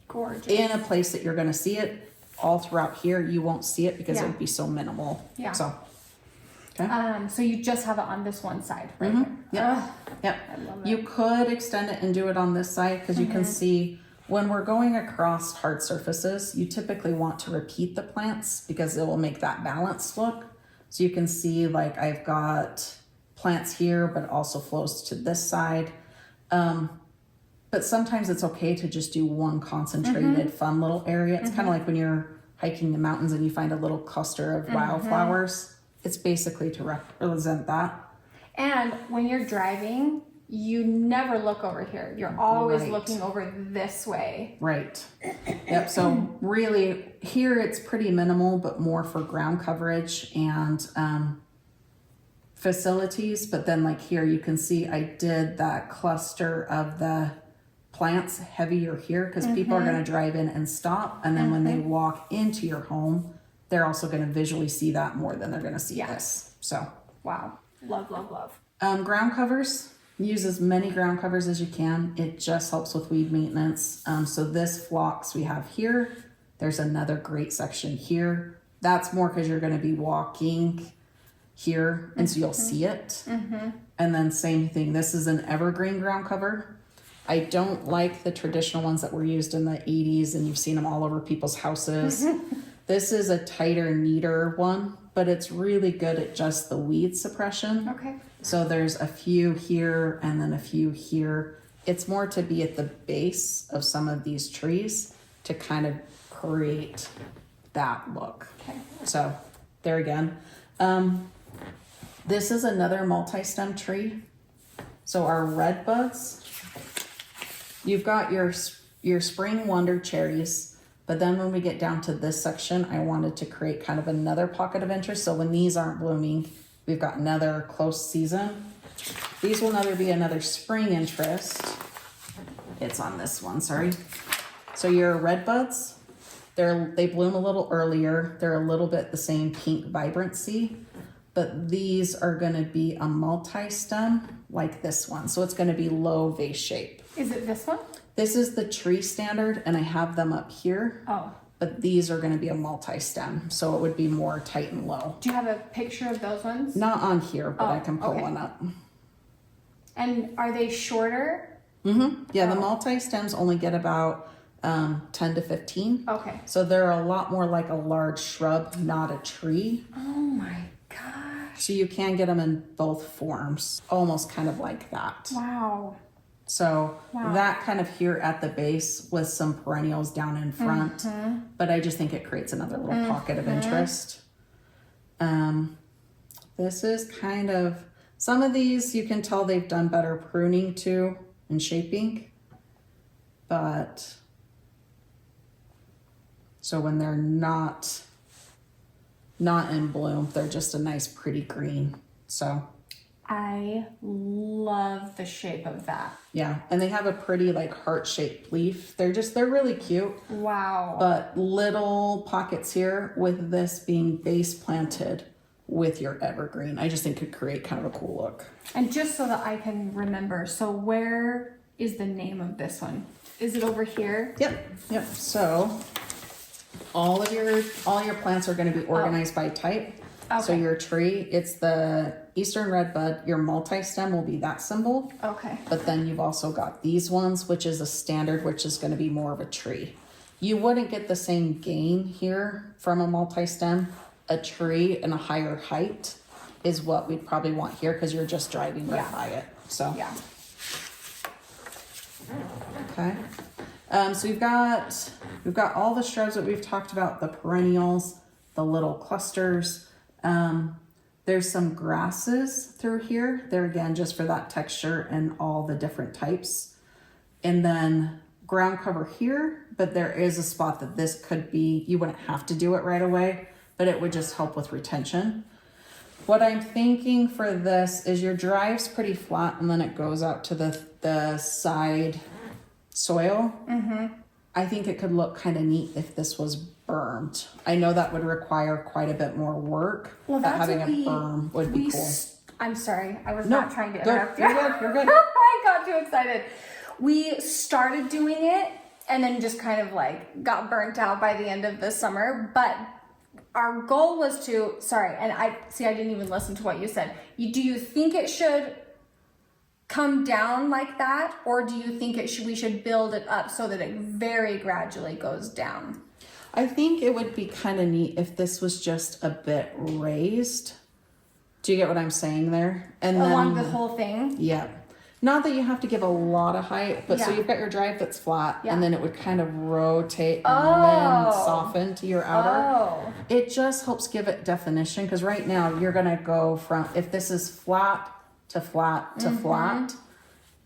Gorgeous. In a place that you're going to see it. All throughout here, you won't see it because it would be so minimal. Yeah. So, okay. So you just have it on this one side, right here. Yep. I love it. You could extend it and do it on this side because you can see when we're going across hard surfaces, you typically want to repeat the plants because it will make that balanced look. So you can see like I've got plants here, but it also flows to this side. But sometimes it's okay to just do one concentrated fun little area. It's kind of like when you're hiking the mountains and you find a little cluster of wildflowers. It's basically to represent that. And when you're driving, you never look over here. You're always looking over this way. Right. Yep. So really here it's pretty minimal, but more for ground coverage and facilities. But then like here you can see I did that cluster of the plants heavier here because people are going to drive in and stop. And then when they walk into your home, they're also going to visually see that more than they're going to see this. So. Wow. Love, love, love. Ground covers. Use as many ground covers as you can. It just helps with weed maintenance. So this phlox we have here. There's another great section here. That's more because you're going to be walking here and so you'll see it. And then same thing. This is an evergreen ground cover. I don't like the traditional ones that were used in the 80s and you've seen them all over people's houses. This is a tighter, neater one, but it's really good at just the weed suppression. Okay. So there's a few here and then a few here. It's more to be at the base of some of these trees to kind of create that look. Okay. So there again. This is another multi-stem tree. So our red buds, you've got your spring wonder cherries, but then when we get down to this section, I wanted to create kind of another pocket of interest. So when these aren't blooming, we've got another close season. These will never be another spring interest. It's on this one, sorry. So your red buds, they bloom a little earlier. They're a little bit the same pink vibrancy, but these are gonna be a multi-stem like this one. So it's gonna be low vase shape. Is it this one? This is the tree standard and I have them up here. Oh. But these are gonna be a multi-stem. So it would be more tight and low. Do you have a picture of those ones? Not on here, but I Oh, can pull okay. one up. And are they shorter? Mm-hmm. Yeah, the Oh. multi-stems only get about 10 to 15. Okay. So they're a lot more like a large shrub, not a tree. Oh my gosh. So you can get them in both forms, almost kind of like that. Wow. So Wow. that kind of here at the base with some perennials down in front, but I just think it creates another little pocket of interest. This is kind of, some of these you can tell they've done better pruning too and shaping, but so when they're not in bloom, they're just a nice pretty green. So I love the shape of that. yeah, and they have a pretty like heart-shaped leaf. They're really cute. Wow. But little pockets here with this being base planted with your evergreen. I just think could create kind of a cool look. And just so that I can remember, so where is the name of this one? Is it over here? Yep. So all your plants are going to be organized by type. Okay. So your tree, it's the Eastern Redbud. Your multi-stem will be that symbol. Okay. But then you've also got these ones, which is a standard, which is going to be more of a tree. You wouldn't get the same gain here from a multi-stem. A tree and a higher height is what we'd probably want here because you're just driving right by it. So Yeah. okay. So we've got all the shrubs that we've talked about, the perennials, the little clusters. There's some grasses through here. They're again just for that texture and all the different types. And then ground cover here, but there is a spot that this could be, you wouldn't have to do it right away, but it would just help with retention. What I'm thinking for this is your drive's pretty flat and then it goes out to the side soil. I think it could look kind of neat if this was bermed. I know that would require quite a bit more work, Well, but that's having what a berm would be cool. I'm sorry, I was No, not trying to good. interrupt You're you. good. You're good. I got too excited. We started doing it and then just kind of like got burnt out by the end of the summer. But our goal was to, I didn't even listen to what you said. Do you think it should come down like that? Or do you think we should build it up so that it very gradually goes down? I think it would be kind of neat if this was just a bit raised. Do you get what I'm saying there? And Along then, the whole thing? yeah. Not that you have to give a lot of height, but so Yeah. you've got your drive that's flat, Yeah. and then it would kind of rotate and then soften to your outer. Oh. It just helps give it definition because right now you're going to go from, if this is flat to flat to flat,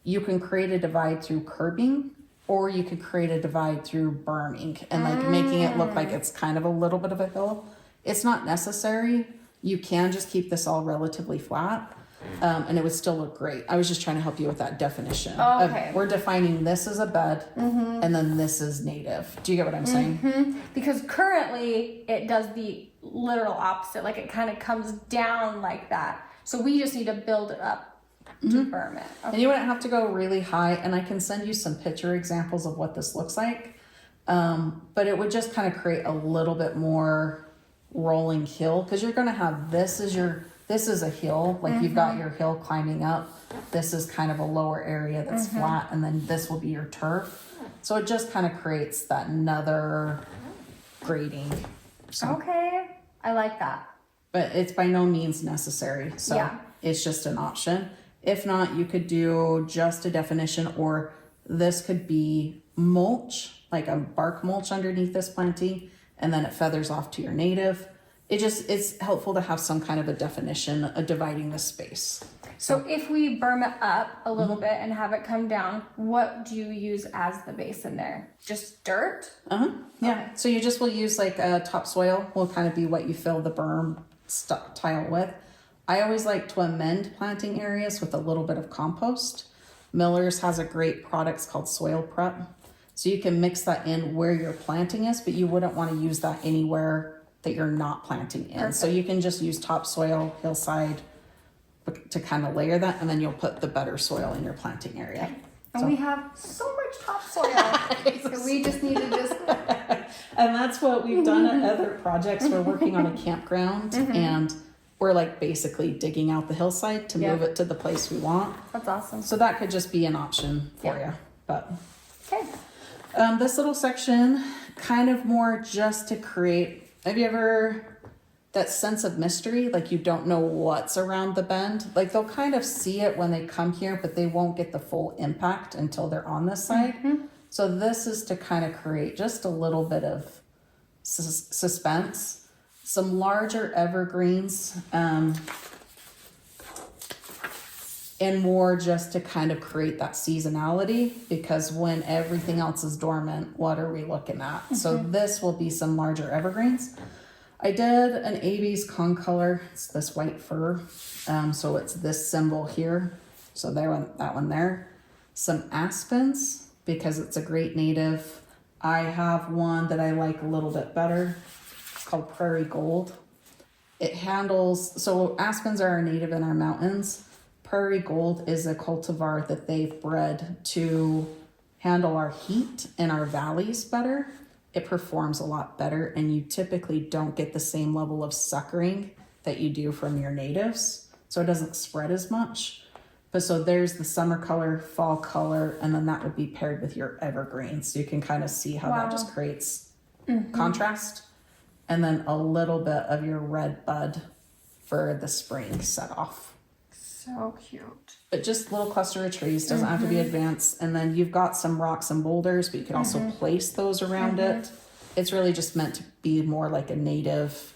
you can create a divide through curbing or you could create a divide through berming and like making it look like it's kind of a little bit of a hill. It's not necessary. You can just keep this all relatively flat. And it would still look great. I was just trying to help you with that definition. Okay. We're defining this as a bed and then this is native. Do you get what I'm saying? Because currently it does the literal opposite. Like it kind of comes down like that. So we just need to build it up to berm it. Okay. And you wouldn't have to go really high. And I can send you some picture examples of what this looks like. But it would just kind of create a little bit more rolling hill because you're going to have this is a hill. Like you've got your hill climbing up. This is kind of a lower area that's flat. And then this will be your turf. So it just kind of creates that another grading. So, Okay, I like that. but it's by no means necessary. So Yeah. it's just an option. If not, you could do just a definition, or this could be mulch, like a bark mulch underneath this planting, and then it feathers off to your native. It's helpful to have some kind of a definition of dividing the space. So if we berm it up a little bit and have it come down, what do you use as the base in there? Just dirt? Yeah. Okay. So you just will use like a topsoil will kind of be what you fill the berm tile with. I always like to amend planting areas with a little bit of compost. Miller's has a great product called Soil Prep. So you can mix that in where your planting is, but you wouldn't want to use that anywhere that you're not planting in. Perfect. So you can just use topsoil, hillside to kind of layer that, and then you'll put the better soil in your planting area. And we have so much topsoil. So we just need to just... And that's what we've done at other projects. We're working on a campground and we're like basically digging out the hillside to move it to the place we want. That's awesome. So that could just be an option for you. But Okay. this little section, kind of more just to create, have you ever, that sense of mystery, like you don't know what's around the bend? Like they'll kind of see it when they come here, but they won't get the full impact until they're on this side. So this is to kind of create just a little bit of suspense. Some larger evergreens, and more just to kind of create that seasonality, because when everything else is dormant, what are we looking at? So this will be some larger evergreens. I did an AB's concolor. It's this white fir. So it's this symbol here. So that one there. Some aspens, because it's a great native. I have one that I like a little bit better. It's called Prairie Gold. It handles, so aspens are a native in our mountains. Prairie Gold is a cultivar that they've bred to handle our heat in our valleys better. It performs a lot better, and you typically don't get the same level of suckering that you do from your natives. So it doesn't spread as much. But so there's the summer color, fall color, and then that would be paired with your evergreen. So you can kind of see how that just creates contrast. And then a little bit of your red bud for the spring set off. So cute. But just little cluster of trees, doesn't have to be advanced. And then you've got some rocks and boulders, but you can also place those around it. It's really just meant to be more like a native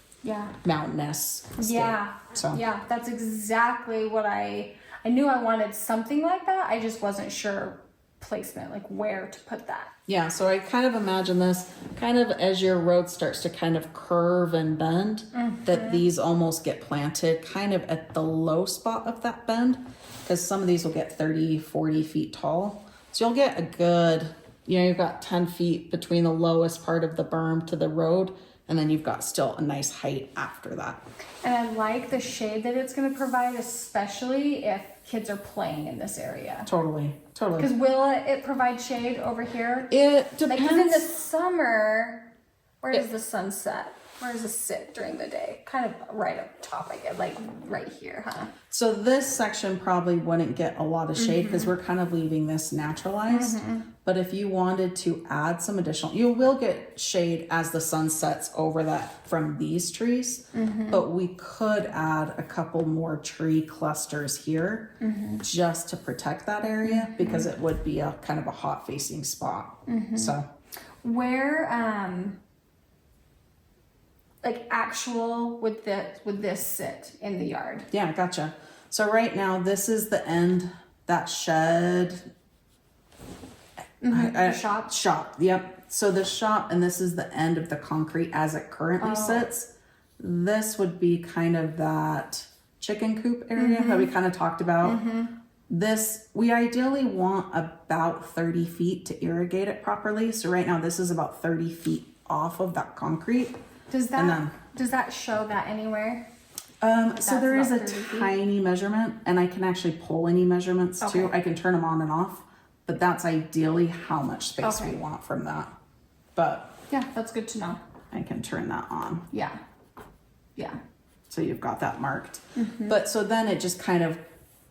mountainous state. So Yeah, that's exactly what I knew I wanted something like that. I just wasn't sure placement, like where to put that. Yeah, so I kind of imagine this kind of as your road starts to kind of curve and bend, that these almost get planted kind of at the low spot of that bend, because some of these will get 30, 40 feet tall. So you'll get a good, you've got 10 feet between the lowest part of the berm to the road, and then you've got still a nice height after that. And I like the shade that it's going to provide, especially if kids are playing in this area. Totally. Because will it provide shade over here? It depends. Like, 'cause in the summer, where does the sun set? Where does it sit during the day? Kind of right up top, I guess, like right here, huh? So this section probably wouldn't get a lot of shade because we're kind of leaving this naturalized. But if you wanted to add some additional, you will get shade as the sun sets over that from these trees. But we could add a couple more tree clusters here just to protect that area, because it would be a kind of a hot facing spot. So Where like actual would this sit in the yard? yeah, gotcha. So right now this is the end, that shed. The shop? Shop, yep. So the shop, and this is the end of the concrete as it currently sits. This would be kind of that chicken coop area that we kind of talked about. This, we ideally want about 30 feet to irrigate it properly. So right now this is about 30 feet off of that concrete. Does that show that anywhere? So there is a about 30 feet? tiny measurement, and I can actually pull any measurements too. Okay. I can turn them on and off, but that's ideally how much space we want from that. But Yeah, that's good to know. I can turn that on. Yeah. So you've got that marked. But so then it just kind of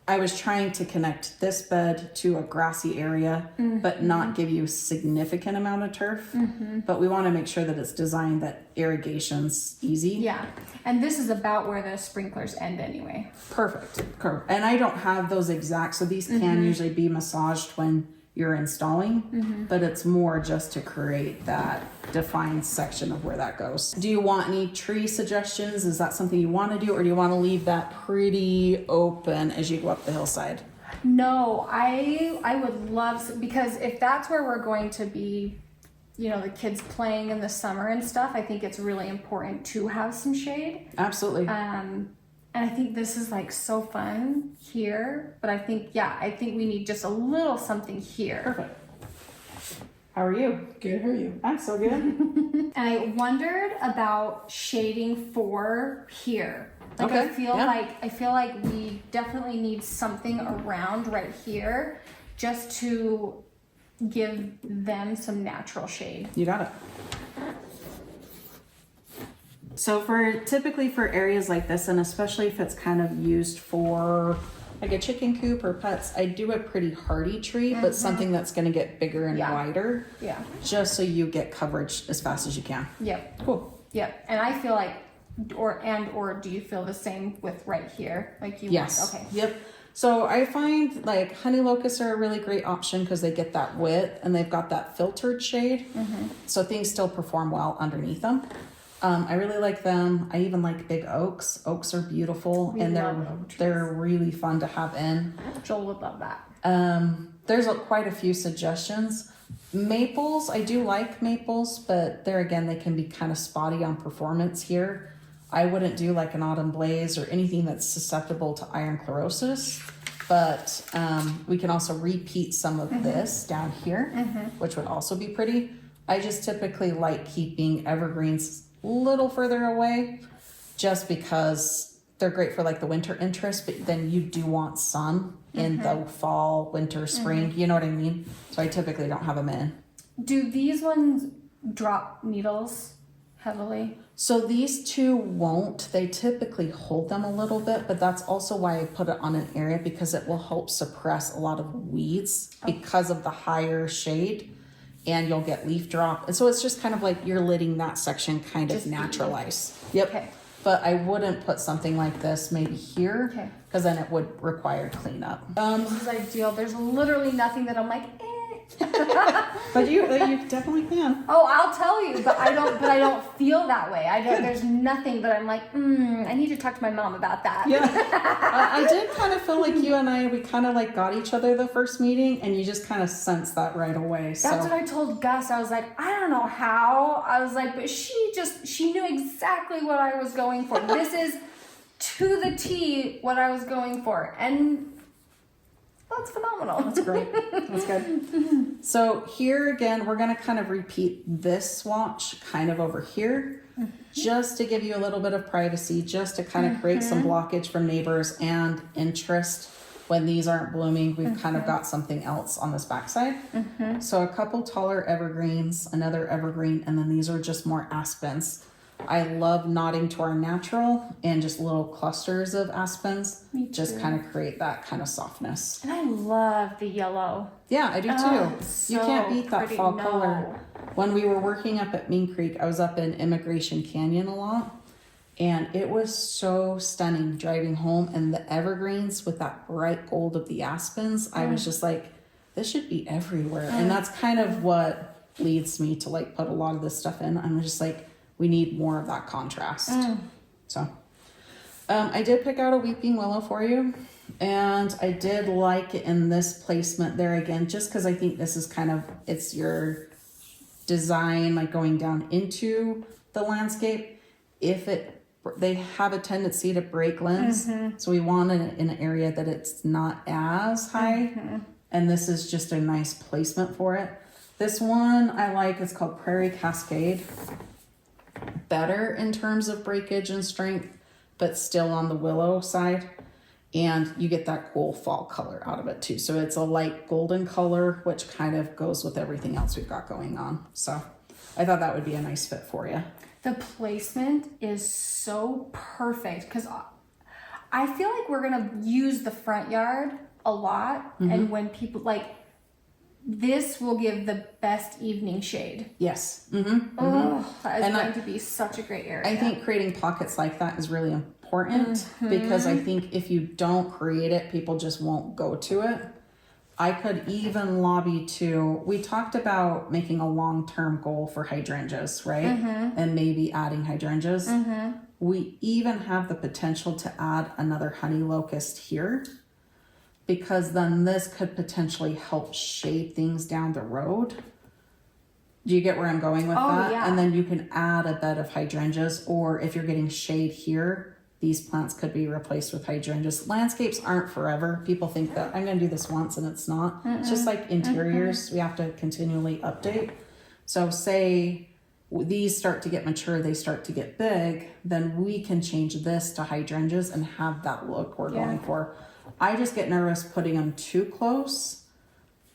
I was trying to connect this bed to a grassy area, but not give you a significant amount of turf. But we want to make sure that it's designed that irrigation's easy. Yeah, and this is about where the sprinklers end anyway. Perfect. And I don't have those exact, so these can usually be massaged when you're installing, but it's more just to create that defined section of where that goes. Do you want any tree suggestions? Is that something you want to do, or do you want to leave that pretty open as you go up the hillside? No, I would love, because if that's where we're going to be, you know, the kids playing in the summer and stuff, I think it's really important to have some shade. Absolutely. And I think this is like so fun here, but I think we need just a little something here. Perfect. How are you? Good, how are you? I'm so good. And I wondered about shading for here. Like Okay, I feel like we definitely need something around right here just to give them some natural shade. You got it. So typically for areas like this, and especially if it's kind of used for like a chicken coop or pets, I do a pretty hardy tree, but something that's going to get bigger and wider. Yeah. Just so you get coverage as fast as you can. Yep. Cool. Yep. And I feel like, or do you feel the same with right here? Like you Yes. want, okay. Yep. So I find like honey locusts are a really great option because they get that width and they've got that filtered shade. So things still perform well underneath them. I really like them. I even like big oaks. Oaks are beautiful, and they're really fun to have in. Joel would love that. There's quite a few suggestions. Maples, I do like maples, but there again, they can be kind of spotty on performance here. I wouldn't do like an autumn blaze or anything that's susceptible to iron chlorosis, but we can also repeat some of this down here, which would also be pretty. I just typically like keeping evergreens a little further away just because they're great for like the winter interest, but then you do want sun in the fall, winter, spring, you know what I mean? So I typically don't have them in. Do these ones drop needles heavily? So these two won't. They typically hold them a little bit, but that's also why I put it on an area, because it will help suppress a lot of weeds because of the higher shade. And you'll get leaf drop. And so it's just kind of like you're letting that section kind of naturalize. Yep. Okay. But I wouldn't put something like this maybe here, Okay. because then it would require cleanup. This is ideal. There's literally nothing that I'm like, eh. But you definitely can. Oh, I'll tell you, but I don't feel that way. There's nothing, but I'm like, I need to talk to my mom about that. Yeah. I did kind of feel like you and we kind of like got each other the first meeting, and you just kind of sensed that right away. So. That's what I told Gus. I was like, I don't know how. I was like, but she knew exactly what I was going for. This is to the T what I was going for. And that's phenomenal. That's great. That's good. So here again, we're going to kind of repeat this swatch kind of over here, just to give you a little bit of privacy, just to kind of create some blockage from neighbors and interest. When these aren't blooming, we've kind of got something else on this backside. So a couple taller evergreens, another evergreen, and then these are just more aspens. I love nodding to our natural and just little clusters of aspens. Just kind of create that kind of softness. And I love the yellow. Yeah, I do too. Oh, You can't beat that pretty. fall No. color. When we were working up at Mean Creek, I was up in Immigration Canyon a lot, and it was so stunning driving home, and the evergreens with that bright gold of the aspens. I was just like, this should be everywhere. And that's kind of what leads me to like put a lot of this stuff in. I'm just like, we need more of that contrast. So I did pick out a weeping willow for you, and I did like it in this placement there again, just because I think this is kind of, it's your design like going down into the landscape. They have a tendency to break limbs, so we want it in an area that it's not as high, and this is just a nice placement for it. This one I like, it's called Prairie Cascade. Better in terms of breakage and strength, but still on the willow side, and you get that cool fall color out of it too. So it's a light golden color, which kind of goes with everything else we've got going on. So I thought that would be a nice fit for you. The placement is so perfect because I feel like we're gonna use the front yard a lot, and when people like, this will give the best evening shade. Yes. Oh, that is going to be such a great area. I think creating pockets like that is really important because I think if you don't create it, people just won't go to it. I could even lobby to, we talked about making a long-term goal for hydrangeas, right? And maybe adding hydrangeas. We even have the potential to add another honey locust here, because then this could potentially help shade things down the road. Do you get where I'm going with that? Yeah. And then you can add a bed of hydrangeas, or if you're getting shade here, these plants could be replaced with hydrangeas. Landscapes aren't forever. People think that I'm going to do this once and it's not. It's just like interiors. We have to continually update. So say these start to get mature, they start to get big, then we can change this to hydrangeas and have that look we're going for. I just get nervous putting them too close,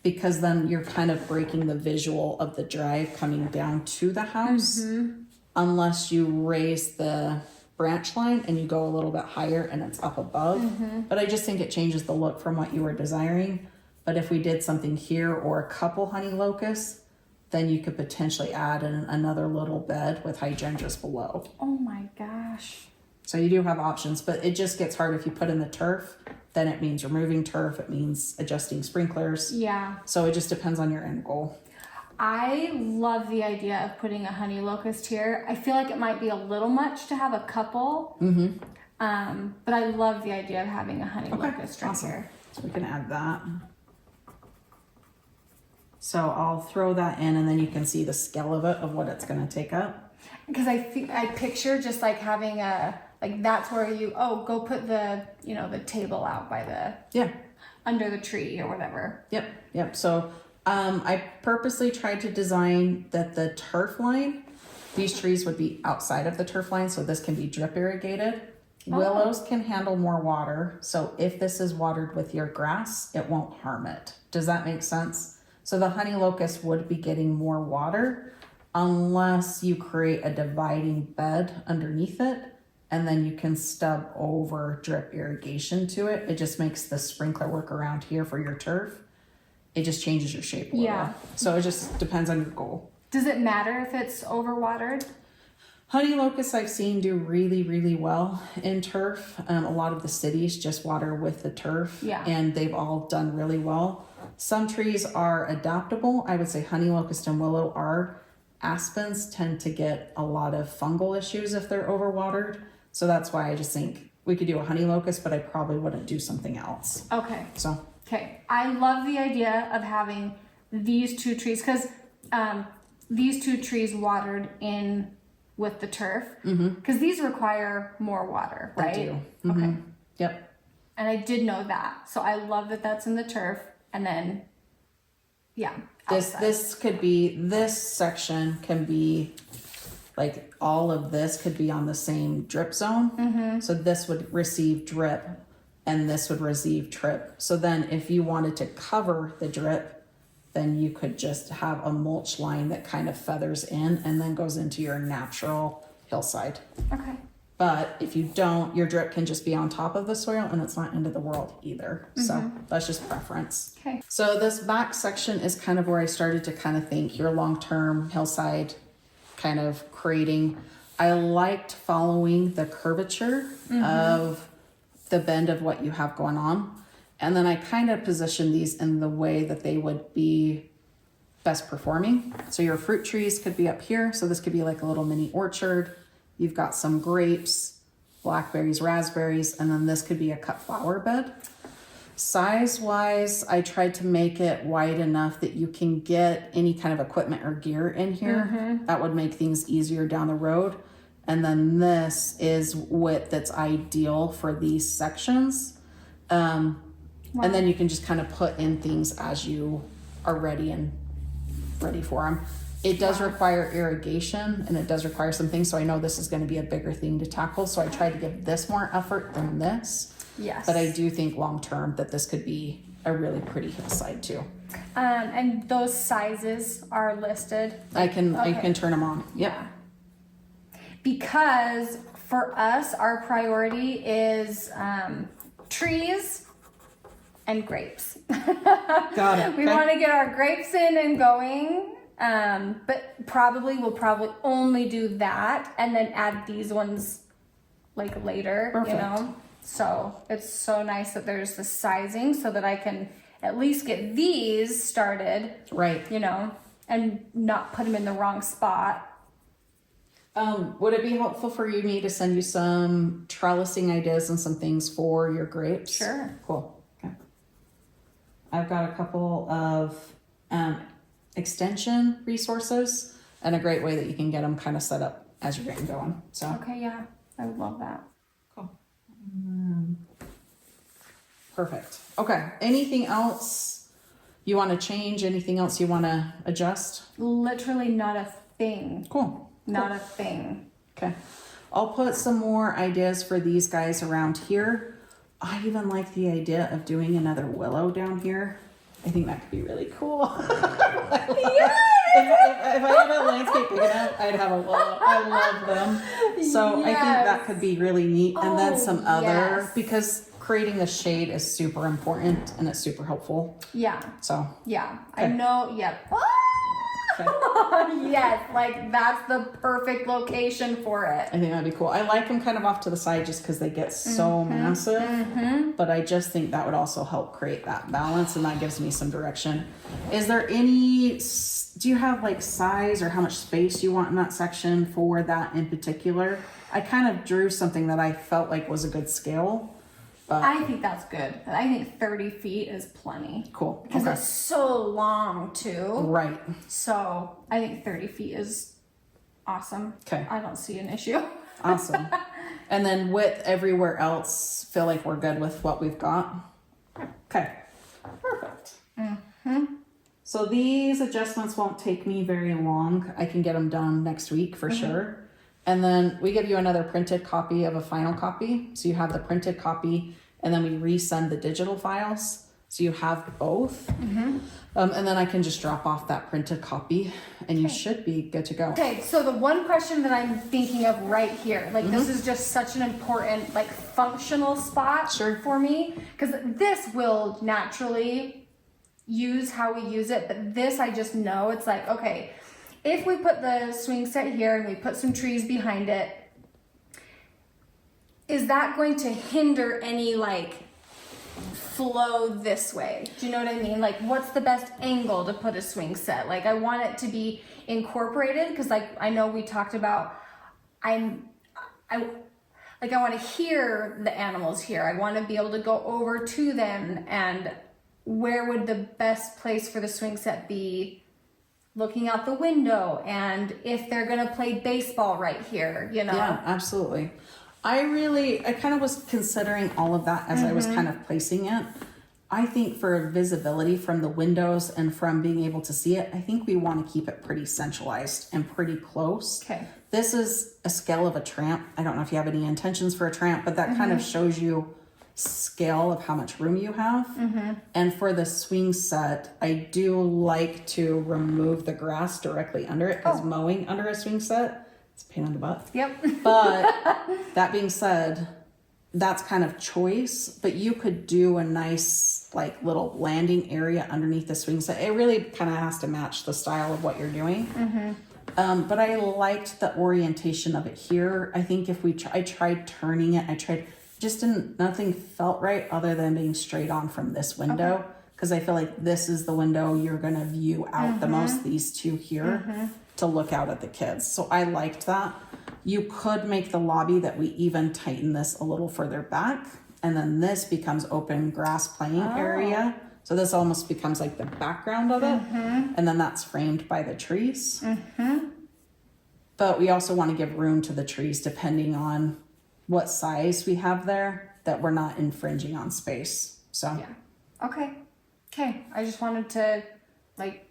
because then you're kind of breaking the visual of the drive coming down to the house, unless you raise the branch line and you go a little bit higher and it's up above. But I just think it changes the look from what you were desiring. But if we did something here or a couple honey locusts, then you could potentially add in another little bed with hydrangeas below. Oh my gosh. So you do have options, but it just gets hard if you put in the turf. Then it means removing turf. It means adjusting sprinklers. Yeah. So it just depends on your end goal. I love the idea of putting a honey locust here. I feel like it might be a little much to have a couple. But I love the idea of having a honey locust right here. So we can add that. So I'll throw that in, and then you can see the scale of it, of what it's going to take up. Because I picture just like having that's where you, go put the, the table out by the, under the tree or whatever. Yep. So I purposely tried to design that the turf line, these trees would be outside of the turf line, so this can be drip irrigated. Willows can handle more water, so if this is watered with your grass, it won't harm it. Does that make sense? So the honey locust would be getting more water unless you create a dividing bed underneath it, and then you can stub over drip irrigation to it. It just makes the sprinkler work around here for your turf. It just changes your shape a little. So it just depends on your goal. Does it matter if it's overwatered? Honey locusts I've seen do really, really well in turf. A lot of the cities just water with the turf, and they've all done really well. Some trees are adaptable. I would say honey locust and willow are. Aspens tend to get a lot of fungal issues if they're overwatered. So that's why I just think we could do a honey locust, but I probably wouldn't do something else. Okay. I love the idea of having these two trees, because these two trees watered in with the turf, because these require more water, right? They do. Okay. Yep. And I did know that. So I love that that's in the turf. And then, this could be, this section can be like, all of this could be on the same drip zone. So this would receive drip and this would receive drip. So then if you wanted to cover the drip, then you could just have a mulch line that kind of feathers in and then goes into your natural hillside. Okay. But if you don't, your drip can just be on top of the soil and it's not end of the world either. So that's just preference. Okay. So this back section is kind of where I started to kind of think your long-term hillside kind of creating. I liked following the curvature of the bend of what you have going on. And then I kind of positioned these in the way that they would be best performing. So your fruit trees could be up here. So this could be like a little mini orchard. You've got some grapes, blackberries, raspberries, and then this could be a cut flower bed. Size-wise, I tried to make it wide enough that you can get any kind of equipment or gear in here. That would make things easier down the road. And then this is width that's ideal for these sections. And then you can just kind of put in things as you are ready for them. It does require irrigation and it does require some things. So I know this is going to be a bigger thing to tackle. So I tried to give this more effort than this. Yes. But I do think long term that this could be a really pretty hillside too. And those sizes are listed. I can turn them on. Yep. Yeah. Because For us, our priority is trees and grapes. Got it. We want to get our grapes in and going, but we'll probably only do that and then add these ones like later. Perfect. You know. So it's so nice that there's the sizing so that I can at least get these started. Right. You know, and not put them in the wrong spot. Would it be helpful for me to send you some trellising ideas and some things for your grapes? Sure. Cool. Okay. I've got a couple of extension resources and a great way that you can get them kind of set up as you're getting going. So. Okay, yeah, I would love that. Cool. Perfect. Okay. Anything else you want to change? Anything else you want to adjust? Literally not a thing. Cool. Not a thing. Okay. I'll put some more ideas for these guys around here. I even like the idea of doing another willow down here. I think that could be really cool. Yes! If I had a landscape big enough, I'd have a willow. I love them. So I think that could be really neat. And then some other, because creating the shade is super important and it's super helpful. Yeah. So. Yeah. Okay. I know. Yep. Okay. Yes, like that's the perfect location for it. I think that'd be cool. I like them kind of off to the side just because they get so massive. But I just think that would also help create that balance, and that gives me some direction. Is there any, do you have like size or how much space you want in that section for that in particular? I kind of drew something that I felt like was a good scale. I think that's good. I think 30 feet is plenty. Cool. Because it's so long too. Right. So I think 30 feet is awesome. Okay. I don't see an issue. Awesome. And then width everywhere else, feel like we're good with what we've got. Okay. Perfect. So these adjustments won't take me very long. I can get them done next week for sure. And then we give you another printed copy of a final copy. So you have the printed copy and then we resend the digital files. So you have both. And then I can just drop off that printed copy and you should be good to go. Okay, so the one question that I'm thinking of right here, like this is just such an important like functional spot for me, because this will naturally use how we use it, but this I just know it's like, okay, if we put the swing set here and we put some trees behind it, is that going to hinder any like flow this way? Do you know what I mean? Like what's the best angle to put a swing set? Like I want it to be incorporated because like I know we talked about I want to hear the animals here. I want to be able to go over to them, and where would the best place for the swing set be? Looking out the window, and if they're gonna play baseball right here, you know? Yeah, absolutely. I kind of was considering all of that as I was kind of placing it. I think for visibility from the windows and from being able to see it, I think we want to keep it pretty centralized and pretty close. Okay. This is a scale of a tramp. I don't know if you have any intentions for a tramp, but that kind of shows you scale of how much room you have. And for the swing set, I do like to remove the grass directly under it because mowing under a swing set, it's a pain in the butt. Yep. But that being said, that's kind of choice, but you could do a nice like little landing area underneath the swing set. It really kind of has to match the style of what you're doing. But I liked the orientation of it here. I think if I tried turning it, nothing felt right other than being straight on from this window. Because I feel like this is the window you're gonna view out the most, these two here, to look out at the kids. So I liked that. You could make the lobby that we even tighten this a little further back. And then this becomes open grass playing area. So this almost becomes like the background of it. And then that's framed by the trees. But we also want to give room to the trees depending on what size we have there, that we're not infringing on space. So Yeah. Okay. I just wanted to like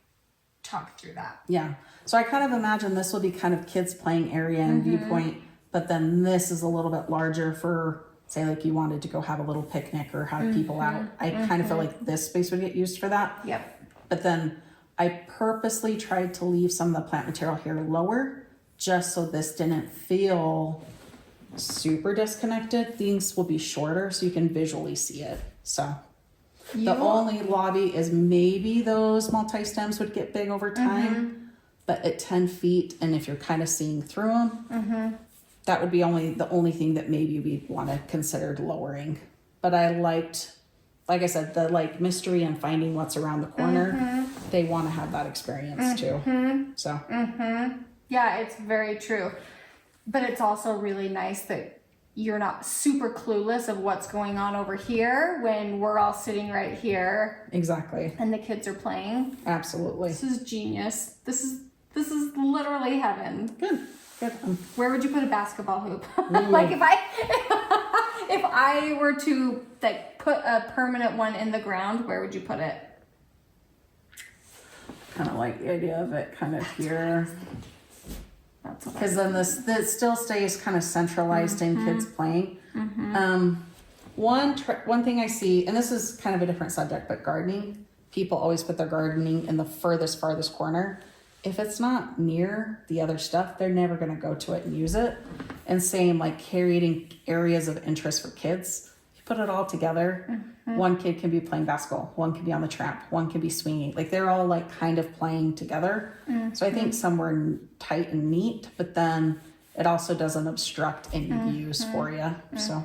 talk through that. Yeah. So I kind of imagine this will be kind of kids playing area and viewpoint, but then this is a little bit larger for, say, like you wanted to go have a little picnic or have people out. I kind of feel like this space would get used for that. Yep. But then I purposely tried to leave some of the plant material here lower, just so this didn't feel super disconnected, things will be shorter so you can visually see it. So You- the only lobby is maybe those multi-stems would get big over time, but at 10 feet, and if you're kind of seeing through them, that would be the only thing that maybe we'd want to consider lowering. But I liked, like I said, the like mystery and finding what's around the corner. They want to have that experience too. So Yeah, it's very true. But it's also really nice that you're not super clueless of what's going on over here when we're all sitting right here exactly, and the kids are playing. absolutely. This is genius. This is literally heaven. Good. Where would you put a basketball hoop? Like if I were to like put a permanent one in the ground, where would you put it? Kind of like the idea of it kind of here. That's what Because then this still stays kind of centralized in kids playing. One thing I see, and this is kind of a different subject, but gardening. People always put their gardening in the farthest corner. If it's not near the other stuff, they're never going to go to it and use it. And same like creating areas of interest for kids. You put it all together. One kid can be playing basketball. One can be on the tramp. One can be swinging. Like they're all like kind of playing together. So I think somewhere tight and neat, but then it also doesn't obstruct any views for you. So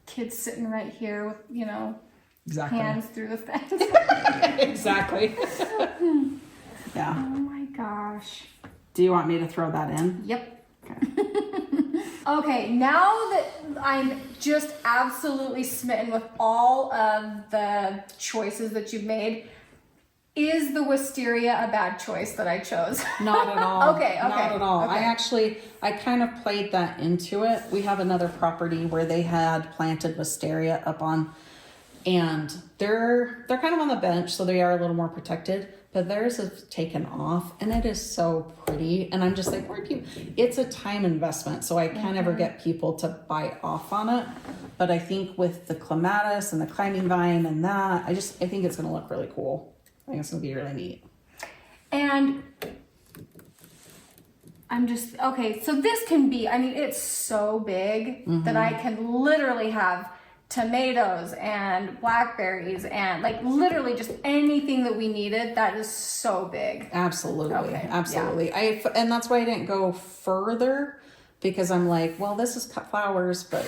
kids sitting right here with, you know, exactly. hands through the fence. Exactly. Yeah. Oh my gosh. Do you want me to throw that in? Yep. Okay. Okay, now that I'm just absolutely smitten with all of the choices that you've made, is the wisteria a bad choice that I chose? Not at all. Okay. Not at all. Okay. I kind of played that into it. We have another property where they had planted wisteria up on, and they're kind of on the bench, so they are a little more protected. But theirs is taken off, and it is so pretty. And I'm just like, where people? It's a time investment, so I can't ever get people to buy off on it. But I think with the clematis and the climbing vine and that, I think it's going to look really cool. I think it's going to be really neat. And I'm just, okay, so this can be, I mean, it's so big that I can literally have tomatoes and blackberries and like literally just anything that we needed. That is so big. Absolutely. Okay, Absolutely. And that's why I didn't go further, because I'm like, well, this is cut flowers, but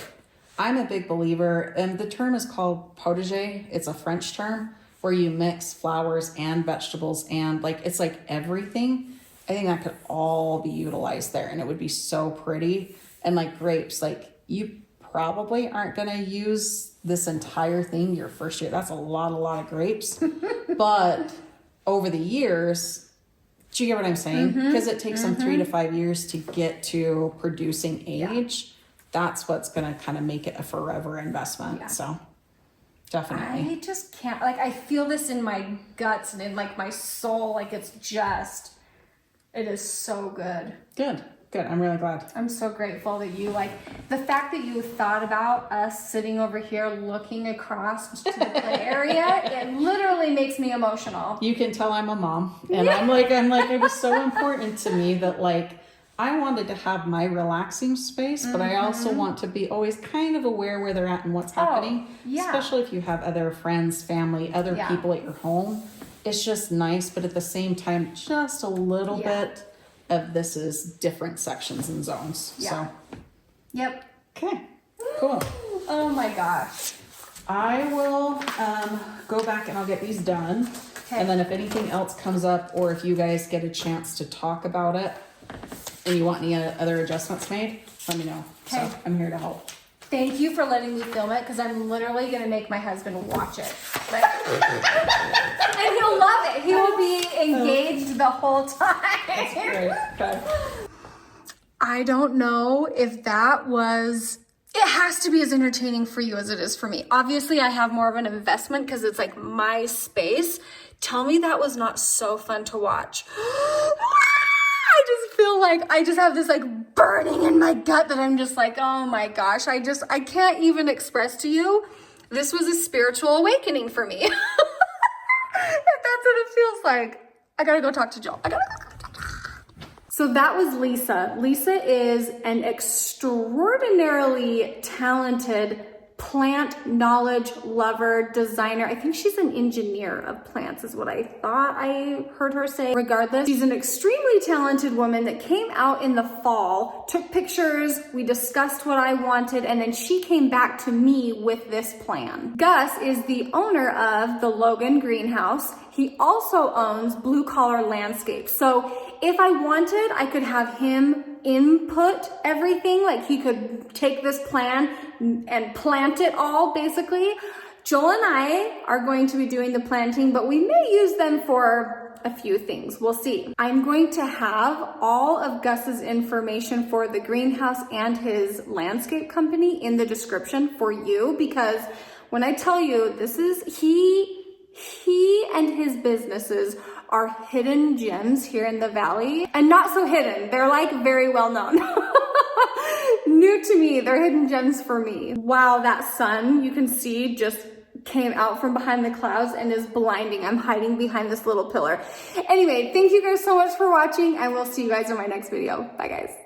I'm a big believer, and the term is called potager. It's a French term where you mix flowers and vegetables, and like, it's like everything. I think that could all be utilized there, and it would be so pretty. And like grapes, like you probably aren't going to use this entire thing your first year. That's a lot of grapes. But over the years, do you get what I'm saying? Because it takes them 3 to 5 years to get to producing age. That's what's going to kind of make it a forever investment. Yeah. So definitely. I just can't, like, I feel this in my guts and in like my soul. Like it is so good. Good. I'm really glad. I'm so grateful that you, like, the fact that you thought about us sitting over here looking across to the play area, it literally makes me emotional. You can tell I'm a mom, and I'm like, it was so important to me that like, I wanted to have my relaxing space, but I also want to be always kind of aware where they're at and what's happening. Yeah. Especially if you have other friends, family, other Yeah. people at your home. It's just nice, but at the same time, just a little bit of this is different sections and zones. Yeah. So. Yep. Okay. Cool. Oh my gosh. I will go back and I'll get these done. Okay. And then if anything else comes up, or if you guys get a chance to talk about it and you want any other adjustments made, let me know. Okay. So I'm here to help. Thank you for letting me film it, because I'm literally going to make my husband watch it. Like, and he'll love it. He will be engaged the whole time. That's great. Okay. I don't know if that was... It has to be as entertaining for you as it is for me. Obviously, I have more of an investment because it's like my space. Tell me that was not so fun to watch. I just feel like I just have this like burning in my gut that I'm just like, oh my gosh, I can't even express to you. This was a spiritual awakening for me. If that's what it feels like. I gotta go talk to Jill. So that was Lisa. Lisa is an extraordinarily talented plant knowledge lover, designer. I think she's an engineer of plants is what I thought I heard her say. Regardless, she's an extremely talented woman that came out in the fall, took pictures, we discussed what I wanted, and then she came back to me with this plan. Gus is the owner of the Logan greenhouse. He also owns Blue Collar Landscape. So if I wanted, I could have him input everything. Like he could take this plan and plant it all basically. Joel and I are going to be doing the planting, but we may use them for a few things. We'll see. I'm going to have all of Gus's information for the greenhouse and his landscape company in the description for you, because when I tell you this is he and his businesses are hidden gems here in the valley, and not so hidden. They're like very well known. New to me, they're hidden gems for me. Wow, that sun you can see just came out from behind the clouds and is blinding. I'm hiding behind this little pillar. Anyway, thank you guys so much for watching, and we'll see you guys in my next video. Bye guys.